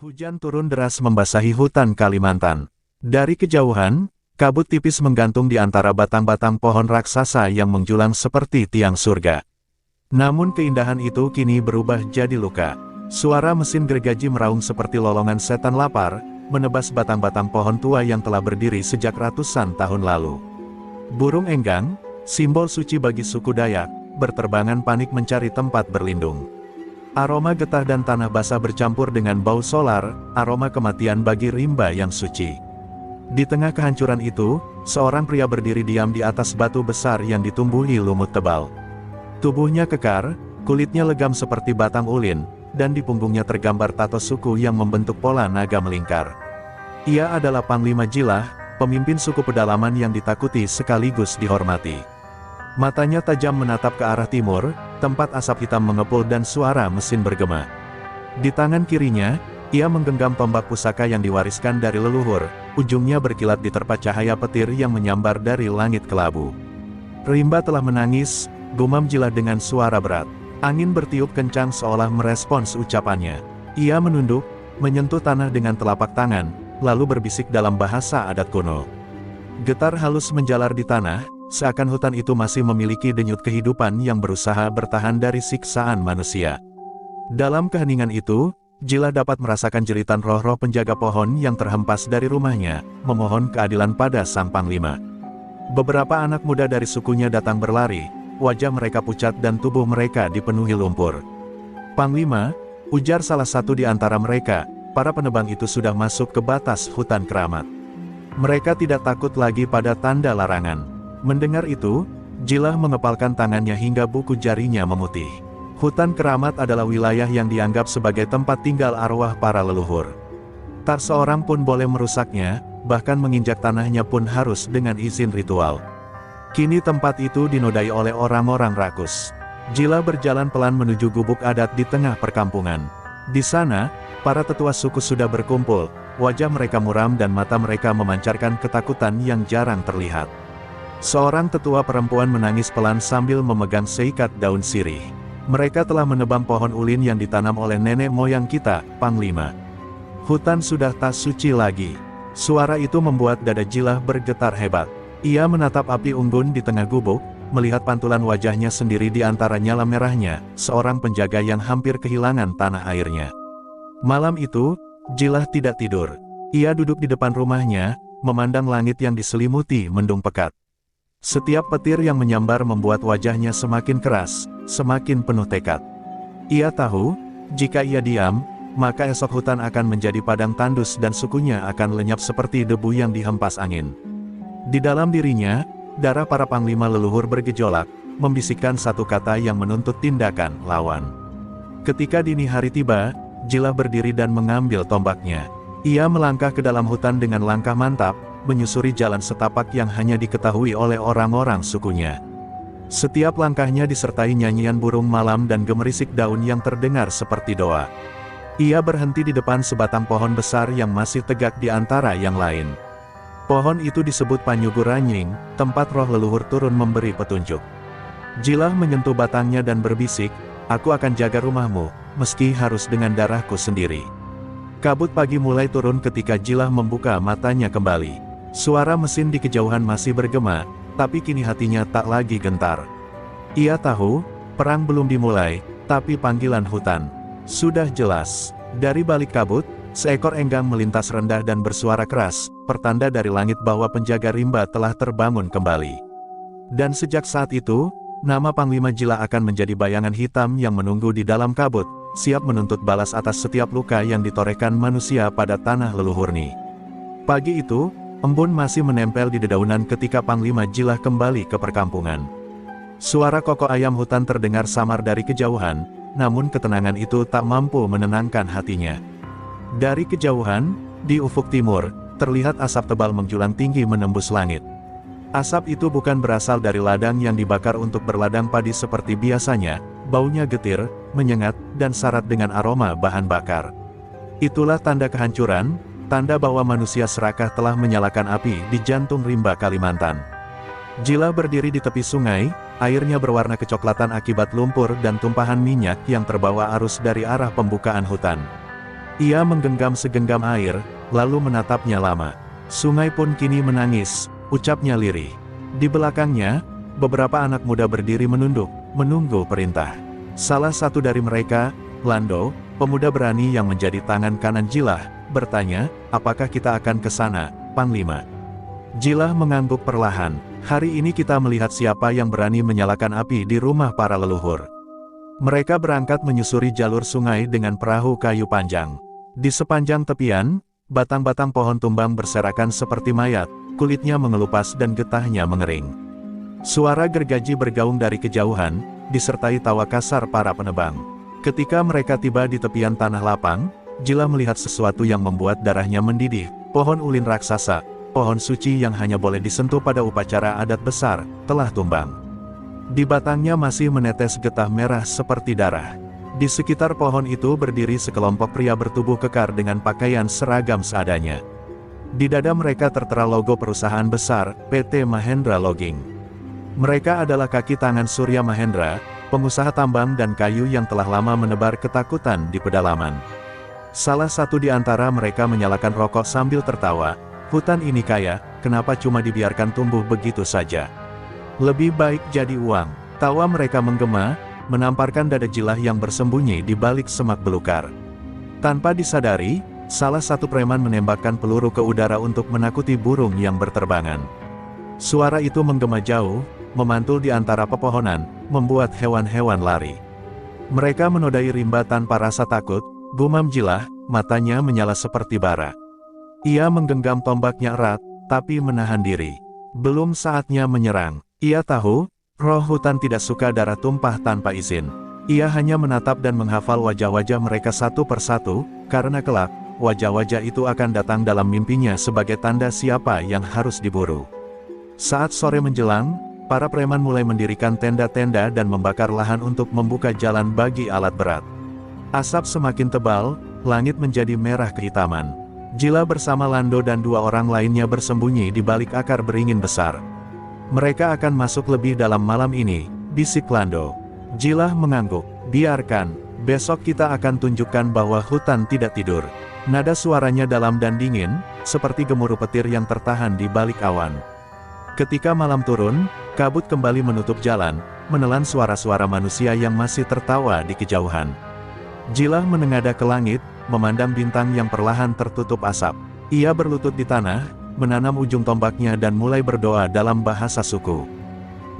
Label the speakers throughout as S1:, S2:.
S1: Hujan turun deras membasahi hutan Kalimantan. Dari kejauhan, kabut tipis menggantung di antara batang-batang pohon raksasa yang menjulang seperti tiang surga. Namun keindahan itu kini berubah jadi luka. Suara mesin gergaji meraung seperti lolongan setan lapar, menebas batang-batang pohon tua yang telah berdiri sejak ratusan tahun lalu. Burung enggang, simbol suci bagi suku Dayak, berterbangan panik mencari tempat berlindung. Aroma getah dan tanah basah bercampur dengan bau solar, aroma kematian bagi rimba yang suci. Di tengah kehancuran itu, seorang pria berdiri diam di atas batu besar yang ditumbuhi lumut tebal. Tubuhnya kekar, kulitnya legam seperti batang ulin, dan di punggungnya tergambar tato suku yang membentuk pola naga melingkar. Ia adalah Panglima Jilah, pemimpin suku pedalaman yang ditakuti sekaligus dihormati. Matanya tajam menatap ke arah timur, tempat asap hitam mengepul dan suara mesin bergema. Di tangan kirinya, ia menggenggam tombak pusaka yang diwariskan dari leluhur, ujungnya berkilat diterpa cahaya petir yang menyambar dari langit kelabu. Rimba telah menangis, gumam Jilah dengan suara berat. Angin bertiup kencang seolah merespons ucapannya. Ia menunduk, menyentuh tanah dengan telapak tangan, lalu berbisik dalam bahasa adat kuno. Getar halus menjalar di tanah, seakan hutan itu masih memiliki denyut kehidupan yang berusaha bertahan dari siksaan manusia. Dalam keheningan itu, Jilah dapat merasakan jeritan roh-roh penjaga pohon yang terhempas dari rumahnya, memohon keadilan pada sang panglima. Beberapa anak muda dari sukunya datang berlari, wajah mereka pucat dan tubuh mereka dipenuhi lumpur. "Panglima," ujar salah satu di antara mereka, "para penebang itu sudah masuk ke batas hutan keramat. Mereka tidak takut lagi pada tanda larangan." Mendengar itu, Jilah mengepalkan tangannya hingga buku jarinya memutih. Hutan keramat adalah wilayah yang dianggap sebagai tempat tinggal arwah para leluhur. Tak seorang pun boleh merusaknya, bahkan menginjak tanahnya pun harus dengan izin ritual. Kini tempat itu dinodai oleh orang-orang rakus. Jilah berjalan pelan menuju gubuk adat di tengah perkampungan. Di sana, para tetua suku sudah berkumpul, wajah mereka muram dan mata mereka memancarkan ketakutan yang jarang terlihat. Seorang tetua perempuan menangis pelan sambil memegang seikat daun sirih. "Mereka telah menebang pohon ulin yang ditanam oleh nenek moyang kita, Panglima. Hutan sudah tak suci lagi." Suara itu membuat dada Jilah bergetar hebat. Ia menatap api unggun di tengah gubuk, melihat pantulan wajahnya sendiri di antara nyala merahnya, seorang penjaga yang hampir kehilangan tanah airnya. Malam itu, Jilah tidak tidur. Ia duduk di depan rumahnya, memandang langit yang diselimuti mendung pekat. Setiap petir yang menyambar membuat wajahnya semakin keras, semakin penuh tekad. Ia tahu, jika ia diam, maka esok hutan akan menjadi padang tandus dan sukunya akan lenyap seperti debu yang dihempas angin. Di dalam dirinya, darah para panglima leluhur bergejolak, membisikkan satu kata yang menuntut tindakan, lawan. Ketika dini hari tiba, Jilah berdiri dan mengambil tombaknya. Ia melangkah ke dalam hutan dengan langkah mantap, menyusuri jalan setapak yang hanya diketahui oleh orang-orang sukunya. Setiap langkahnya disertai nyanyian burung malam dan gemerisik daun yang terdengar seperti doa. Ia berhenti di depan sebatang pohon besar yang masih tegak di antara yang lain. Pohon itu disebut Panyugur Ranying, tempat roh leluhur turun memberi petunjuk. Jilah menyentuh batangnya dan berbisik, "Aku akan jaga rumahmu, meski harus dengan darahku sendiri." Kabut pagi mulai turun ketika Jilah membuka matanya kembali. Suara mesin di kejauhan masih bergema, tapi kini hatinya tak lagi gentar. Ia tahu, perang belum dimulai, tapi panggilan hutan sudah jelas. Dari balik kabut, seekor enggang melintas rendah dan bersuara keras, pertanda dari langit bahwa penjaga rimba telah terbangun kembali. Dan sejak saat itu, nama Panglima Jilah akan menjadi bayangan hitam yang menunggu di dalam kabut, siap menuntut balas atas setiap luka yang ditorehkan manusia pada tanah leluhurni. Pagi itu, embun masih menempel di dedaunan ketika Panglima Jilah kembali ke perkampungan. Suara kokok ayam hutan terdengar samar dari kejauhan, namun ketenangan itu tak mampu menenangkan hatinya. Dari kejauhan, di ufuk timur, terlihat asap tebal menjulang tinggi menembus langit. Asap itu bukan berasal dari ladang yang dibakar untuk berladang padi seperti biasanya, baunya getir, menyengat, dan syarat dengan aroma bahan bakar. Itulah tanda kehancuran, tanda bahwa manusia serakah telah menyalakan api di jantung rimba Kalimantan. Jilah berdiri di tepi sungai, airnya berwarna kecoklatan akibat lumpur dan tumpahan minyak yang terbawa arus dari arah pembukaan hutan. Ia menggenggam segenggam air, lalu menatapnya lama. Sungai pun kini menangis, ucapnya lirih. Di belakangnya, beberapa anak muda berdiri menunduk, menunggu perintah. Salah satu dari mereka, Lando, pemuda berani yang menjadi tangan kanan Jilah, bertanya, apakah kita akan ke sana, Panglima? Jilah mengangguk perlahan. Hari ini kita melihat siapa yang berani menyalakan api di rumah para leluhur. Mereka berangkat menyusuri jalur sungai dengan perahu kayu panjang. Di sepanjang tepian, batang-batang pohon tumbang berserakan seperti mayat, kulitnya mengelupas dan getahnya mengering. Suara gergaji bergaung dari kejauhan, disertai tawa kasar para penebang. Ketika mereka tiba di tepian tanah lapang, Jilah melihat sesuatu yang membuat darahnya mendidih. Pohon ulin raksasa, pohon suci yang hanya boleh disentuh pada upacara adat besar, telah tumbang. Di batangnya masih menetes getah merah seperti darah. Di sekitar pohon itu berdiri sekelompok pria bertubuh kekar dengan pakaian seragam seadanya. Di dada mereka tertera logo perusahaan besar, PT Mahendra Logging. Mereka adalah kaki tangan Surya Mahendra, pengusaha tambang dan kayu yang telah lama menebar ketakutan di pedalaman. Salah satu di antara mereka menyalakan rokok sambil tertawa, hutan ini kaya, kenapa cuma dibiarkan tumbuh begitu saja? Lebih baik jadi uang. Tawa mereka menggema, menamparkan dada Jilah yang bersembunyi di balik semak belukar. Tanpa disadari, salah satu preman menembakkan peluru ke udara untuk menakuti burung yang berterbangan. Suara itu menggema jauh, memantul di antara pepohonan, membuat hewan-hewan lari. Mereka menodai rimba tanpa rasa takut, gumam Jilah, matanya menyala seperti bara. Ia menggenggam tombaknya erat, tapi menahan diri. Belum saatnya menyerang. Ia tahu, roh hutan tidak suka darah tumpah tanpa izin. Ia hanya menatap dan menghafal wajah-wajah mereka satu persatu, karena kelak, wajah-wajah itu akan datang dalam mimpinya sebagai tanda siapa yang harus diburu. Saat sore menjelang, para preman mulai mendirikan tenda-tenda dan membakar lahan untuk membuka jalan bagi alat berat. Asap semakin tebal, langit menjadi merah kehitaman. Jilah bersama Lando dan dua orang lainnya bersembunyi di balik akar beringin besar. Mereka akan masuk lebih dalam malam ini, bisik Lando. Jilah mengangguk, biarkan, besok kita akan tunjukkan bahwa hutan tidak tidur. Nada suaranya dalam dan dingin, seperti gemuruh petir yang tertahan di balik awan. Ketika malam turun, kabut kembali menutup jalan, menelan suara-suara manusia yang masih tertawa di kejauhan. Jilah menengadah ke langit, memandang bintang yang perlahan tertutup asap. Ia berlutut di tanah, menanam ujung tombaknya dan mulai berdoa dalam bahasa suku.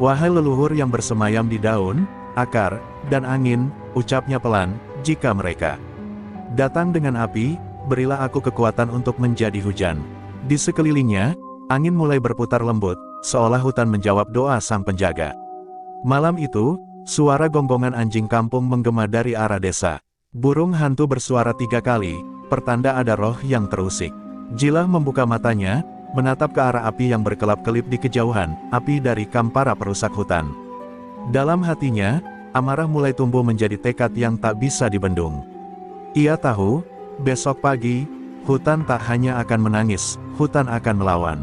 S1: Wahai leluhur yang bersemayam di daun, akar, dan angin, ucapnya pelan, jika mereka datang dengan api, berilah aku kekuatan untuk menjadi hujan. Di sekelilingnya, angin mulai berputar lembut, seolah hutan menjawab doa sang penjaga. Malam itu, suara gonggongan anjing kampung menggema dari arah desa. Burung hantu bersuara 3 kali, pertanda ada roh yang terusik. Jilah membuka matanya, menatap ke arah api yang berkelap-kelip di kejauhan, api dari para perusak hutan. Dalam hatinya, amarah mulai tumbuh menjadi tekad yang tak bisa dibendung. Ia tahu, besok pagi, hutan tak hanya akan menangis, hutan akan melawan.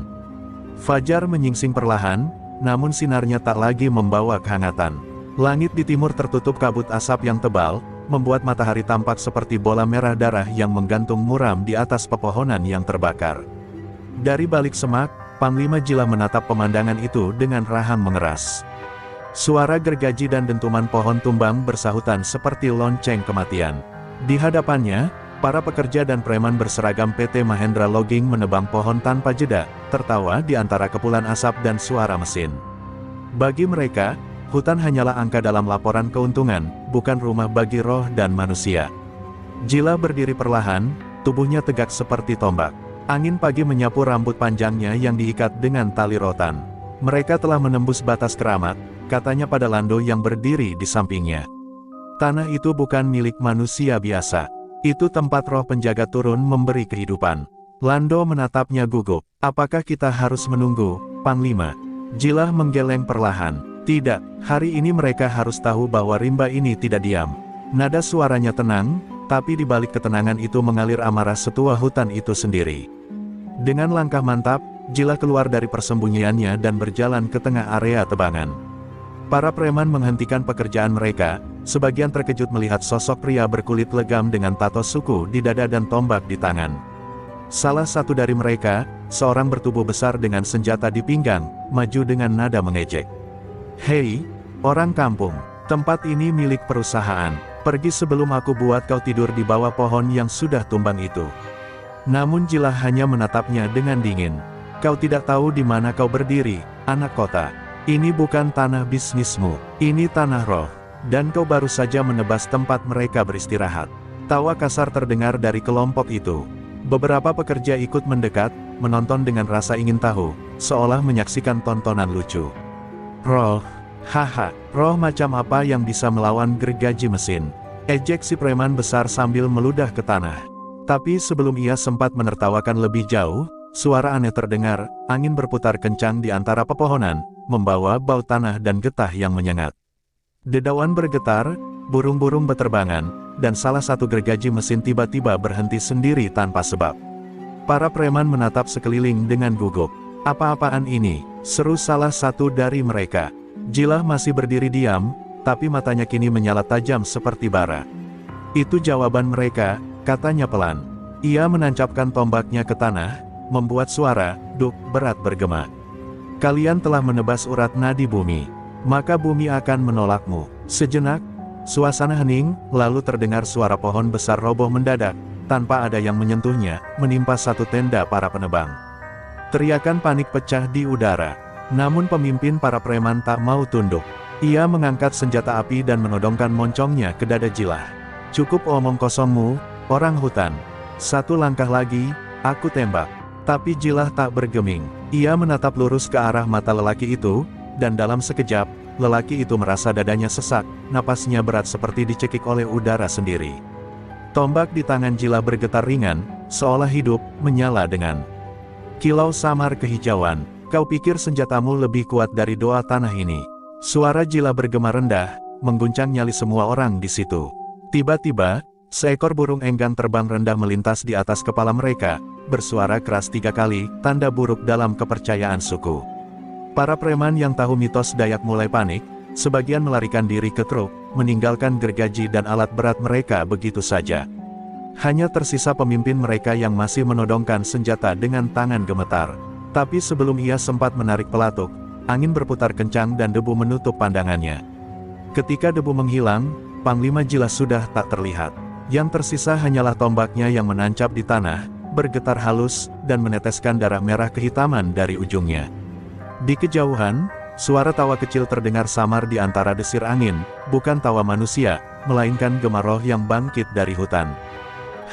S1: Fajar menyingsing perlahan, namun sinarnya tak lagi membawa kehangatan. Langit di timur tertutup kabut asap yang tebal, membuat matahari tampak seperti bola merah darah yang menggantung muram di atas pepohonan yang terbakar. Dari balik semak, Panglima Jilah menatap pemandangan itu dengan rahang mengeras. Suara gergaji dan dentuman pohon tumbang bersahutan seperti lonceng kematian. Di hadapannya, para pekerja dan preman berseragam PT Mahendra Logging menebang pohon tanpa jeda, tertawa di antara kepulan asap dan suara mesin. Bagi mereka, hutan hanyalah angka dalam laporan keuntungan, bukan rumah bagi roh dan manusia. Jilah berdiri perlahan, tubuhnya tegak seperti tombak. Angin pagi menyapu rambut panjangnya yang diikat dengan tali rotan. Mereka telah menembus batas keramat, katanya pada Lando yang berdiri di sampingnya. Tanah itu bukan milik manusia biasa. Itu tempat roh penjaga turun memberi kehidupan. Lando menatapnya gugup. Apakah kita harus menunggu, Panglima? Jilah menggeleng perlahan. Tidak, hari ini mereka harus tahu bahwa rimba ini tidak diam. Nada suaranya tenang, tapi di balik ketenangan itu mengalir amarah setua hutan itu sendiri. Dengan langkah mantap, Jilah keluar dari persembunyiannya dan berjalan ke tengah area tebangan. Para preman menghentikan pekerjaan mereka, sebagian terkejut melihat sosok pria berkulit legam dengan tato suku di dada dan tombak di tangan. Salah satu dari mereka, seorang bertubuh besar dengan senjata di pinggang, maju dengan nada mengejek. "Hei, orang kampung, tempat ini milik perusahaan. Pergi sebelum aku buat kau tidur di bawah pohon yang sudah tumbang itu." Namun Jilah hanya menatapnya dengan dingin. "Kau tidak tahu di mana kau berdiri, anak kota. Ini bukan tanah bisnismu, ini tanah roh. Dan kau baru saja menebas tempat mereka beristirahat." Tawa kasar terdengar dari kelompok itu. Beberapa pekerja ikut mendekat, menonton dengan rasa ingin tahu, seolah menyaksikan tontonan lucu. "Roh? Haha, roh macam apa yang bisa melawan gergaji mesin?" ejek si preman besar sambil meludah ke tanah. Tapi sebelum ia sempat menertawakan lebih jauh, suara aneh terdengar, angin berputar kencang di antara pepohonan, membawa bau tanah dan getah yang menyengat. Dedaunan bergetar, burung-burung beterbangan, dan salah satu gergaji mesin tiba-tiba berhenti sendiri tanpa sebab. Para preman menatap sekeliling dengan gugup. "Apa-apaan ini?" seru salah satu dari mereka. Jilah masih berdiri diam, tapi matanya kini menyala tajam seperti bara. "Itu jawaban mereka," katanya pelan. Ia menancapkan tombaknya ke tanah, membuat suara duk berat bergema. "Kalian telah menebas urat nadi bumi, maka bumi akan menolakmu." Sejenak, suasana hening, lalu terdengar suara pohon besar roboh mendadak, tanpa ada yang menyentuhnya, menimpa satu tenda para penebang. Teriakan panik pecah di udara. Namun pemimpin para preman tak mau tunduk. Ia mengangkat senjata api dan menodongkan moncongnya ke dada Jilah. "Cukup omong kosongmu, orang hutan. Satu langkah lagi, aku tembak." Tapi Jilah tak bergeming. Ia menatap lurus ke arah mata lelaki itu, dan dalam sekejap, lelaki itu merasa dadanya sesak, napasnya berat seperti dicekik oleh udara sendiri. Tombak di tangan Jilah bergetar ringan, seolah hidup, menyala dengan kilau samar kehijauan. "Kau pikir senjatamu lebih kuat dari doa tanah ini?" Suara Jilah bergema rendah, mengguncang nyali semua orang di situ. Tiba-tiba, seekor burung enggang terbang rendah melintas di atas kepala mereka, bersuara keras 3 kali, tanda buruk dalam kepercayaan suku. Para preman yang tahu mitos Dayak mulai panik, sebagian melarikan diri ke truk, meninggalkan gergaji dan alat berat mereka begitu saja. Hanya tersisa pemimpin mereka yang masih menodongkan senjata dengan tangan gemetar. Tapi sebelum ia sempat menarik pelatuk, angin berputar kencang dan debu menutup pandangannya. Ketika debu menghilang, Panglima Jilah sudah tak terlihat. Yang tersisa hanyalah tombaknya yang menancap di tanah, bergetar halus, dan meneteskan darah merah kehitaman dari ujungnya. Di kejauhan, suara tawa kecil terdengar samar di antara desir angin, bukan tawa manusia, melainkan gema roh yang bangkit dari hutan.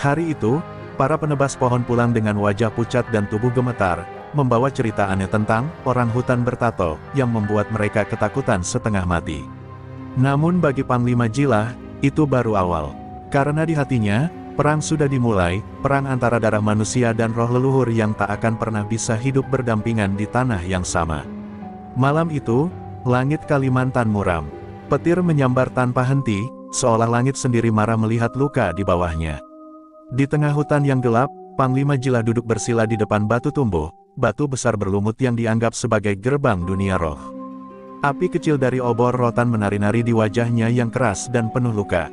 S1: Hari itu, para penebas pohon pulang dengan wajah pucat dan tubuh gemetar, membawa cerita aneh tentang orang hutan bertato, yang membuat mereka ketakutan setengah mati. Namun bagi Panglima Jilah, itu baru awal. Karena di hatinya, perang sudah dimulai, perang antara darah manusia dan roh leluhur yang tak akan pernah bisa hidup berdampingan di tanah yang sama. Malam itu, langit Kalimantan muram. Petir menyambar tanpa henti, seolah langit sendiri marah melihat luka di bawahnya. Di tengah hutan yang gelap, Panglima Jilah duduk bersila di depan batu tumbuh, batu besar berlumut yang dianggap sebagai gerbang dunia roh. Api kecil dari obor rotan menari-nari di wajahnya yang keras dan penuh luka.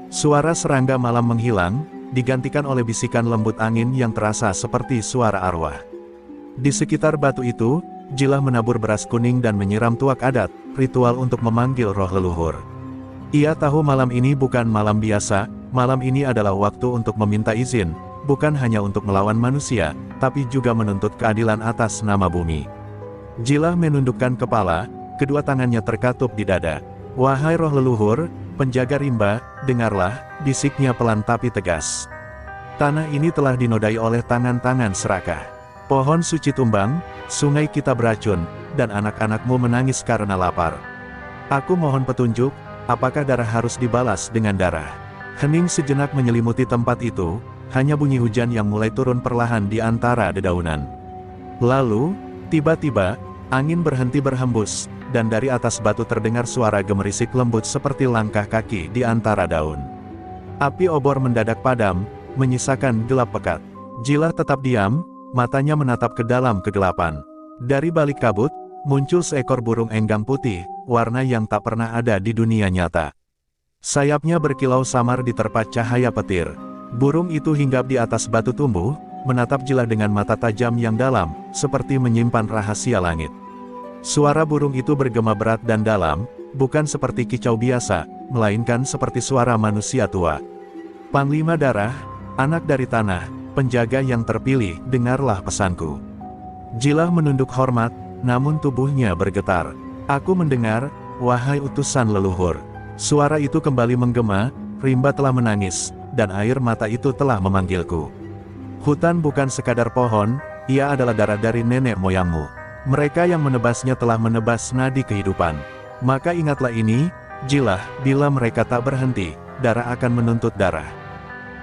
S1: Suara serangga malam menghilang, digantikan oleh bisikan lembut angin yang terasa seperti suara arwah. Di sekitar batu itu, Jilah menabur beras kuning dan menyiram tuak adat, ritual untuk memanggil roh leluhur. Ia tahu malam ini bukan malam biasa, malam ini adalah waktu untuk meminta izin, bukan hanya untuk melawan manusia, tapi juga menuntut keadilan atas nama bumi. Jilah menundukkan kepala, kedua tangannya terkatup di dada. "Wahai roh leluhur, penjaga rimba, dengarlah," bisiknya pelan tapi tegas. "Tanah ini telah dinodai oleh tangan-tangan serakah. Pohon suci tumbang, sungai kita beracun, dan anak-anakmu menangis karena lapar. Aku mohon petunjuk, apakah darah harus dibalas dengan darah?" Hening sejenak menyelimuti tempat itu, hanya bunyi hujan yang mulai turun perlahan di antara dedaunan. Lalu, tiba-tiba, angin berhenti berhembus, dan dari atas batu terdengar suara gemerisik lembut seperti langkah kaki di antara daun. Api obor mendadak padam, menyisakan gelap pekat. Jilah tetap diam, matanya menatap ke dalam kegelapan. Dari balik kabut, muncul seekor burung enggang putih, warna yang tak pernah ada di dunia nyata. Sayapnya berkilau samar diterpa cahaya petir. Burung itu hinggap di atas batu tumbuh, menatap Jilah dengan mata tajam yang dalam, seperti menyimpan rahasia langit. Suara burung itu bergema berat dan dalam, bukan seperti kicau biasa, melainkan seperti suara manusia tua. Panglima Darah, anak dari tanah, penjaga yang terpilih, dengarlah pesanku. Jilah menunduk hormat, namun tubuhnya bergetar. Aku mendengar, wahai utusan leluhur. Suara itu kembali menggema, rimba telah menangis, dan air mata itu telah memanggilku. Hutan bukan sekadar pohon, ia adalah darah dari nenek moyangmu. Mereka yang menebasnya telah menebas nadi kehidupan. Maka ingatlah ini, Jilah, bila mereka tak berhenti, darah akan menuntut darah.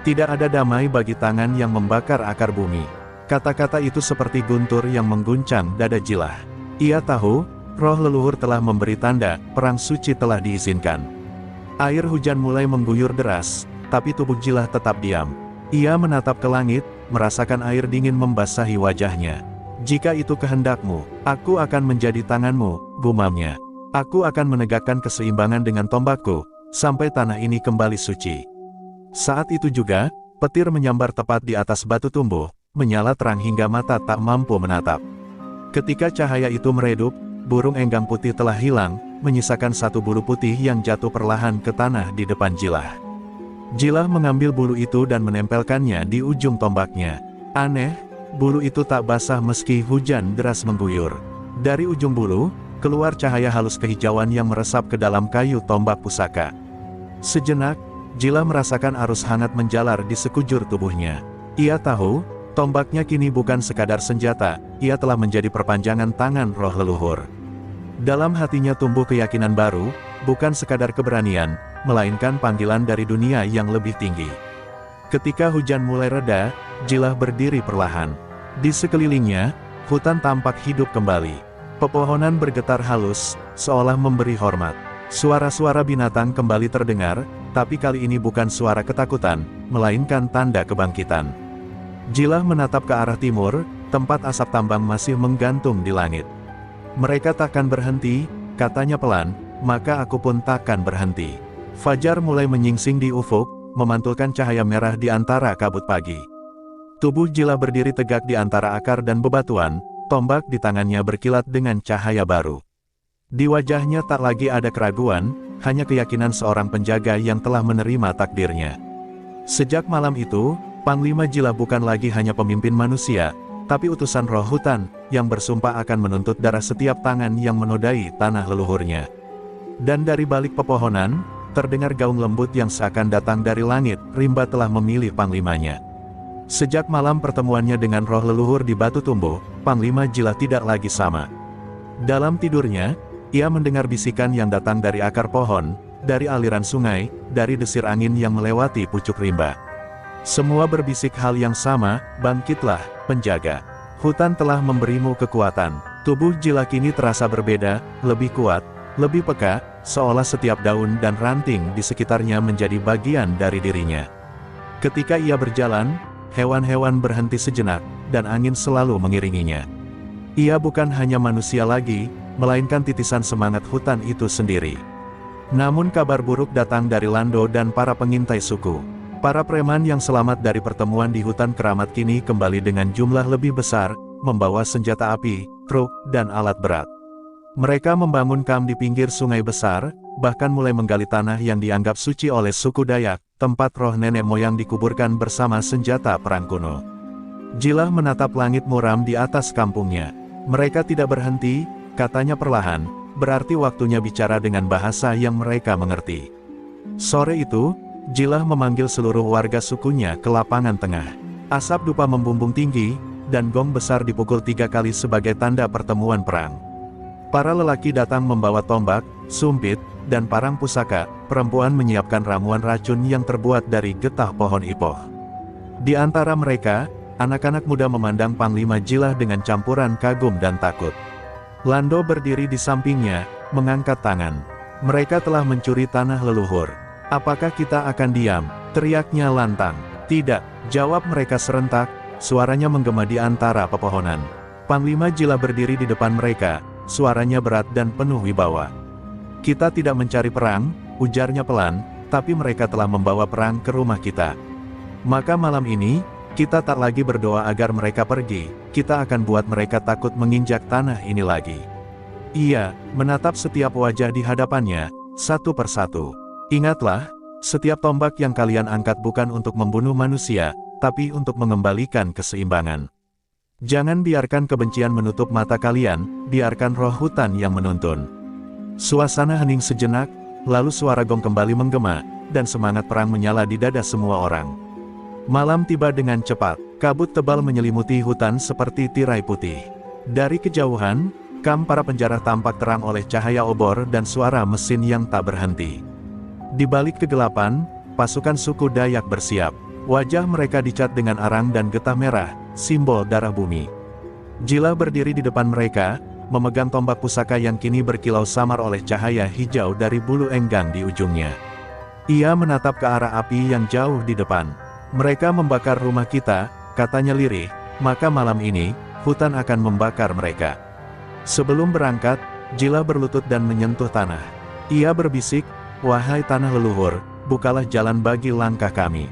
S1: Tidak ada damai bagi tangan yang membakar akar bumi. Kata-kata itu seperti guntur yang mengguncang dada Jilah. Ia tahu, roh leluhur telah memberi tanda, perang suci telah diizinkan. Air hujan mulai mengguyur deras, tapi tubuh Jilah tetap diam. Ia menatap ke langit, merasakan air dingin membasahi wajahnya. Jika itu kehendakmu, aku akan menjadi tanganmu, gumamnya. Aku akan menegakkan keseimbangan dengan tombakku, sampai tanah ini kembali suci. Saat itu juga, petir menyambar tepat di atas batu tumbuh, menyala terang hingga mata tak mampu menatap. Ketika cahaya itu meredup, burung enggang putih telah hilang, menyisakan satu bulu putih yang jatuh perlahan ke tanah di depan Jilah. Jilah mengambil bulu itu dan menempelkannya di ujung tombaknya. Aneh, bulu itu tak basah meski hujan deras mengguyur. Dari ujung bulu, keluar cahaya halus kehijauan yang meresap ke dalam kayu tombak pusaka. Sejenak, Jilah merasakan arus hangat menjalar di sekujur tubuhnya. Ia tahu, tombaknya kini bukan sekadar senjata, ia telah menjadi perpanjangan tangan roh leluhur. Dalam hatinya tumbuh keyakinan baru, bukan sekadar keberanian, melainkan panggilan dari dunia yang lebih tinggi. Ketika hujan mulai reda, Jilah berdiri perlahan. Di sekelilingnya, hutan tampak hidup kembali. Pepohonan bergetar halus, seolah memberi hormat. Suara-suara binatang kembali terdengar, tapi kali ini bukan suara ketakutan, melainkan tanda kebangkitan. Jilah menatap ke arah timur, tempat asap tambang masih menggantung di langit. Mereka takkan berhenti, katanya pelan, maka aku pun takkan berhenti. Fajar mulai menyingsing di ufuk, memantulkan cahaya merah di antara kabut pagi. Tubuh Jilah berdiri tegak di antara akar dan bebatuan, tombak di tangannya berkilat dengan cahaya baru. Di wajahnya tak lagi ada keraguan, hanya keyakinan seorang penjaga yang telah menerima takdirnya. Sejak malam itu, Panglima Jilah bukan lagi hanya pemimpin manusia, tapi utusan roh hutan, yang bersumpah akan menuntut darah setiap tangan yang menodai tanah leluhurnya. Dan dari balik pepohonan, terdengar gaung lembut yang seakan datang dari langit, rimba telah memilih panglimanya. Sejak malam pertemuannya dengan roh leluhur di batu tumbuh, Panglima Jilah tidak lagi sama. Dalam tidurnya, ia mendengar bisikan yang datang dari akar pohon, dari aliran sungai, dari desir angin yang melewati pucuk rimba. Semua berbisik hal yang sama, bangkitlah, penjaga. Hutan telah memberimu kekuatan. Tubuh Jilah kini terasa berbeda, lebih kuat, lebih peka, seolah setiap daun dan ranting di sekitarnya menjadi bagian dari dirinya. Ketika ia berjalan, hewan-hewan berhenti sejenak, dan angin selalu mengiringinya. Ia bukan hanya manusia lagi, melainkan titisan semangat hutan itu sendiri. Namun kabar buruk datang dari Lando dan para pengintai suku. Para preman yang selamat dari pertemuan di hutan keramat kini kembali dengan jumlah lebih besar, membawa senjata api, truk, dan alat berat. Mereka membangun kamp di pinggir sungai besar, bahkan mulai menggali tanah yang dianggap suci oleh suku Dayak, tempat roh nenek moyang dikuburkan bersama senjata perang kuno. Jilah menatap langit muram di atas kampungnya. Mereka tidak berhenti, katanya perlahan, berarti waktunya bicara dengan bahasa yang mereka mengerti. Sore itu, Jilah memanggil seluruh warga sukunya ke lapangan tengah. Asap dupa membumbung tinggi, dan gong besar dipukul 3 kali sebagai tanda pertemuan perang. Para lelaki datang membawa tombak, sumpit, dan parang pusaka. Perempuan menyiapkan ramuan racun yang terbuat dari getah pohon ipoh. Di antara mereka, anak-anak muda memandang Panglima Jilah dengan campuran kagum dan takut. Lando berdiri di sampingnya, mengangkat tangan. Mereka telah mencuri tanah leluhur. Apakah kita akan diam? Teriaknya lantang. Tidak, jawab mereka serentak, suaranya menggema di antara pepohonan. Panglima Jilah berdiri di depan mereka, suaranya berat dan penuh wibawa. Kita tidak mencari perang, ujarnya pelan, tapi mereka telah membawa perang ke rumah kita. Maka malam ini, kita tak lagi berdoa agar mereka pergi, kita akan buat mereka takut menginjak tanah ini lagi. Ia menatap setiap wajah di hadapannya, satu persatu. Ingatlah, setiap tombak yang kalian angkat bukan untuk membunuh manusia, tapi untuk mengembalikan keseimbangan. Jangan biarkan kebencian menutup mata kalian, biarkan roh hutan yang menuntun. Suasana hening sejenak, lalu suara gong kembali menggema, dan semangat perang menyala di dada semua orang. Malam tiba dengan cepat, kabut tebal menyelimuti hutan seperti tirai putih. Dari kejauhan, kamp para penjara tampak terang oleh cahaya obor dan suara mesin yang tak berhenti. Di balik kegelapan, pasukan suku Dayak bersiap. Wajah mereka dicat dengan arang dan getah merah, simbol darah bumi. Jila berdiri di depan mereka, memegang tombak pusaka yang kini berkilau samar oleh cahaya hijau dari bulu enggang di ujungnya. Ia menatap ke arah api yang jauh di depan. Mereka membakar rumah kita, katanya lirih, maka malam ini, hutan akan membakar mereka. Sebelum berangkat, Jila berlutut dan menyentuh tanah. Ia berbisik, wahai tanah leluhur, bukalah jalan bagi langkah kami.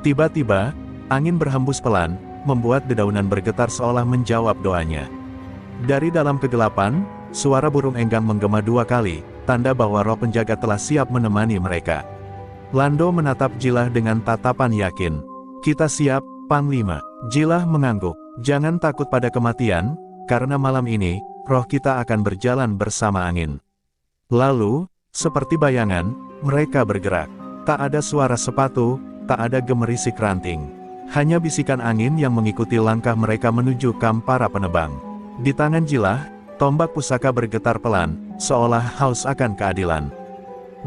S1: Tiba-tiba, angin berhembus pelan, membuat dedaunan bergetar seolah menjawab doanya. Dari dalam kegelapan, suara burung enggang menggema 2 kali, tanda bahwa roh penjaga telah siap menemani mereka. Lando menatap Jilah dengan tatapan yakin. Kita siap, Panglima. Jilah mengangguk. Jangan takut pada kematian, karena malam ini, roh kita akan berjalan bersama angin. Lalu, seperti bayangan, mereka bergerak. Tak ada suara sepatu, tak ada gemerisik ranting. Hanya bisikan angin yang mengikuti langkah mereka menuju kamp para penebang. Di tangan Jilah, tombak pusaka bergetar pelan, seolah haus akan keadilan.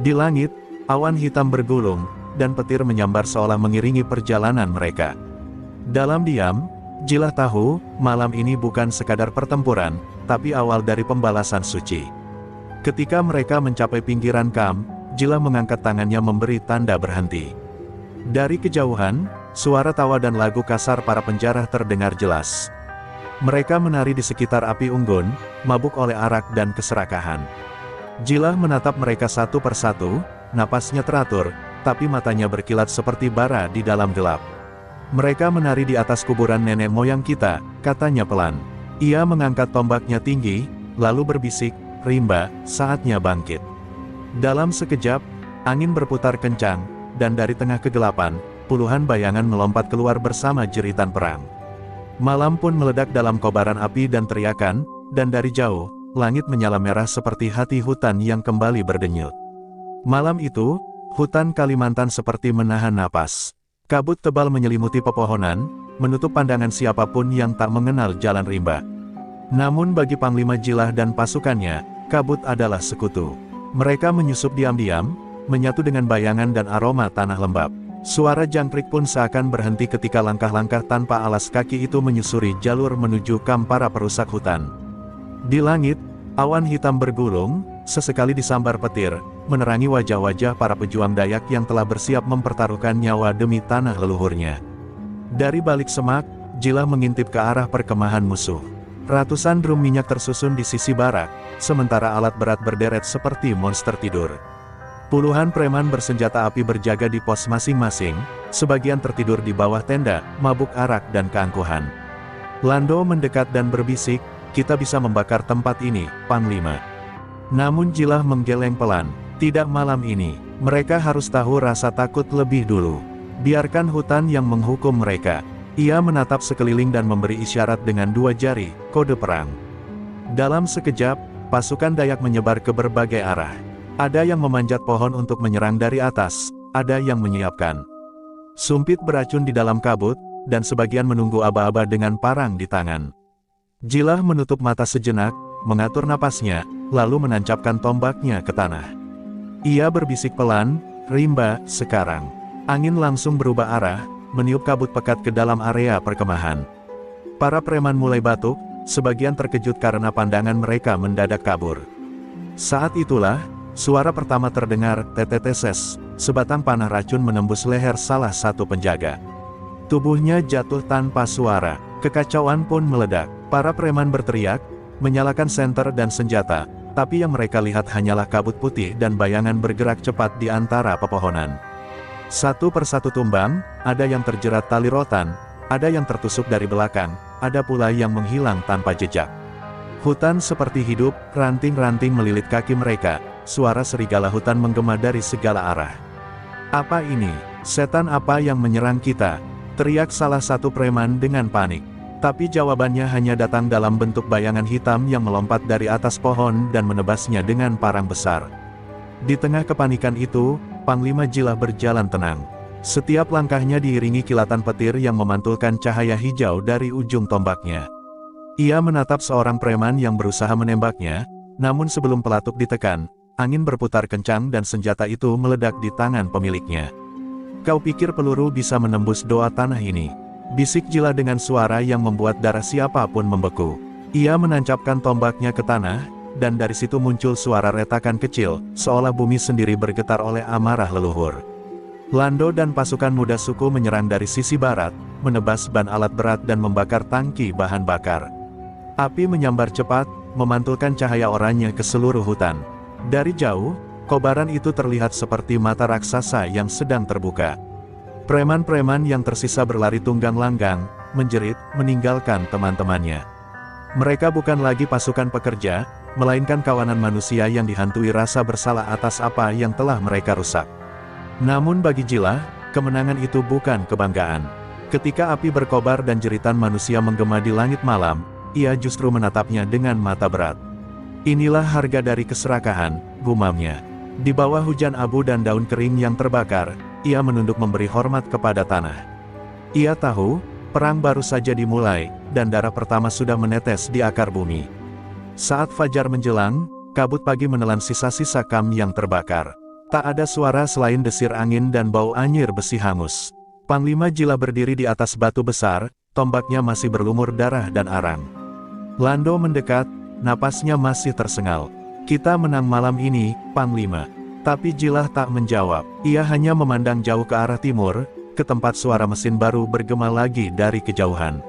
S1: Di langit, awan hitam bergulung, dan petir menyambar seolah mengiringi perjalanan mereka. Dalam diam, Jilah tahu, malam ini bukan sekadar pertempuran, tapi awal dari pembalasan suci. Ketika mereka mencapai pinggiran kamp, Jilah mengangkat tangannya memberi tanda berhenti. Dari kejauhan, suara tawa dan lagu kasar para penjara terdengar jelas. Mereka menari di sekitar api unggun, mabuk oleh arak dan keserakahan. Jilah menatap mereka satu persatu, napasnya teratur, tapi matanya berkilat seperti bara di dalam gelap. Mereka menari di atas kuburan nenek moyang kita, katanya pelan. Ia mengangkat tombaknya tinggi, lalu berbisik, rimba, saatnya bangkit. Dalam sekejap, angin berputar kencang, dan dari tengah kegelapan, puluhan bayangan melompat keluar bersama jeritan perang. Malam pun meledak dalam kobaran api dan teriakan, dan dari jauh, langit menyala merah seperti hati hutan yang kembali berdenyut. Malam itu, hutan Kalimantan seperti menahan napas. Kabut tebal menyelimuti pepohonan, menutup pandangan siapapun yang tak mengenal jalan rimba. Namun bagi Panglima Jilah dan pasukannya, kabut adalah sekutu. Mereka menyusup diam-diam, menyatu dengan bayangan dan aroma tanah lembab. Suara jangkrik pun seakan berhenti ketika langkah-langkah tanpa alas kaki itu menyusuri jalur menuju kamp para perusak hutan. Di langit, awan hitam bergulung, sesekali disambar petir, menerangi wajah-wajah para pejuang Dayak yang telah bersiap mempertaruhkan nyawa demi tanah leluhurnya. Dari balik semak, Jilah mengintip ke arah perkemahan musuh. Ratusan drum minyak tersusun di sisi barak, sementara alat berat berderet seperti monster tidur. Puluhan preman bersenjata api berjaga di pos masing-masing, sebagian tertidur di bawah tenda, mabuk arak dan keangkuhan. Lando mendekat dan berbisik, kita bisa membakar tempat ini, Panglima. Namun Jilah menggeleng pelan, tidak malam ini, mereka harus tahu rasa takut lebih dulu. Biarkan hutan yang menghukum mereka. Ia menatap sekeliling dan memberi isyarat dengan 2 jari, kode perang. Dalam sekejap, pasukan Dayak menyebar ke berbagai arah. Ada yang memanjat pohon untuk menyerang dari atas, ada yang menyiapkan sumpit beracun di dalam kabut, dan sebagian menunggu aba-aba dengan parang di tangan. Jilah menutup mata sejenak, mengatur napasnya, lalu menancapkan tombaknya ke tanah. Ia berbisik pelan, rimba, sekarang. Angin langsung berubah arah, meniup kabut pekat ke dalam area perkemahan. Para preman mulai batuk, sebagian terkejut karena pandangan mereka mendadak kabur. Saat itulah, suara pertama terdengar, teteteses, sebatang panah racun menembus leher salah satu penjaga. Tubuhnya jatuh tanpa suara, kekacauan pun meledak. Para preman berteriak, menyalakan senter dan senjata, tapi yang mereka lihat hanyalah kabut putih dan bayangan bergerak cepat di antara pepohonan. Satu persatu tumbang, ada yang terjerat tali rotan, ada yang tertusuk dari belakang, ada pula yang menghilang tanpa jejak. Hutan seperti hidup, ranting-ranting melilit kaki mereka, suara serigala hutan menggema dari segala arah. "Apa ini? Setan apa yang menyerang kita?" teriak salah satu preman dengan panik. Tapi jawabannya hanya datang dalam bentuk bayangan hitam yang melompat dari atas pohon dan menebasnya dengan parang besar. Di tengah kepanikan itu, Panglima Jilah berjalan tenang. Setiap langkahnya diiringi kilatan petir yang memantulkan cahaya hijau dari ujung tombaknya. Ia menatap seorang preman yang berusaha menembaknya, namun sebelum pelatuk ditekan, angin berputar kencang dan senjata itu meledak di tangan pemiliknya. "Kau pikir peluru bisa menembus doa tanah ini?" bisik Jilah dengan suara yang membuat darah siapapun membeku. Ia menancapkan tombaknya ke tanah, dan dari situ muncul suara retakan kecil, seolah bumi sendiri bergetar oleh amarah leluhur. Lando dan pasukan muda suku menyerang dari sisi barat, menebas ban alat berat dan membakar tangki bahan bakar. Api menyambar cepat, memantulkan cahaya oranye ke seluruh hutan. Dari jauh, kobaran itu terlihat seperti mata raksasa yang sedang terbuka. Preman-preman yang tersisa berlari tunggang langgang, menjerit, meninggalkan teman-temannya. Mereka bukan lagi pasukan pekerja, melainkan kawanan manusia yang dihantui rasa bersalah atas apa yang telah mereka rusak. Namun bagi Jilah, kemenangan itu bukan kebanggaan. Ketika api berkobar dan jeritan manusia menggema di langit malam, ia justru menatapnya dengan mata berat. "Inilah harga dari keserakahan," gumamnya. Di bawah hujan abu dan daun kering yang terbakar, ia menunduk memberi hormat kepada tanah. Ia tahu, perang baru saja dimulai, dan darah pertama sudah menetes di akar bumi. Saat fajar menjelang, kabut pagi menelan sisa-sisa kam yang terbakar. Tak ada suara selain desir angin dan bau anyir besi hangus. Panglima Jilah berdiri di atas batu besar, tombaknya masih berlumur darah dan arang. Lando mendekat, napasnya masih tersengal. "Kita menang malam ini, Panglima." Tapi Jilah tak menjawab, ia hanya memandang jauh ke arah timur, ke tempat suara mesin baru bergema lagi dari kejauhan.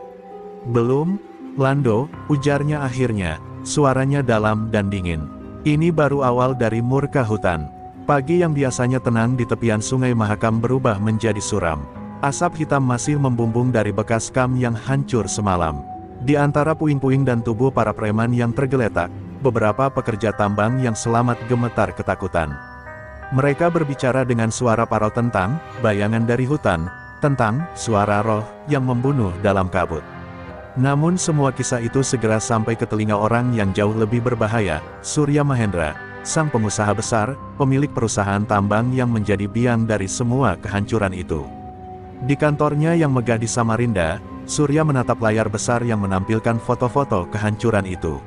S1: "Belum, Lando," ujarnya akhirnya, suaranya dalam dan dingin. "Ini baru awal dari murka hutan." Pagi yang biasanya tenang di tepian sungai Mahakam berubah menjadi suram. Asap hitam masih membumbung dari bekas kam yang hancur semalam. Di antara puing-puing dan tubuh para preman yang tergeletak, beberapa pekerja tambang yang selamat gemetar ketakutan. Mereka berbicara dengan suara parau tentang bayangan dari hutan, tentang suara roh yang membunuh dalam kabut. Namun semua kisah itu segera sampai ke telinga orang yang jauh lebih berbahaya, Surya Mahendra, sang pengusaha besar, pemilik perusahaan tambang yang menjadi biang dari semua kehancuran itu. Di kantornya yang megah di Samarinda, Surya menatap layar besar yang menampilkan foto-foto kehancuran itu.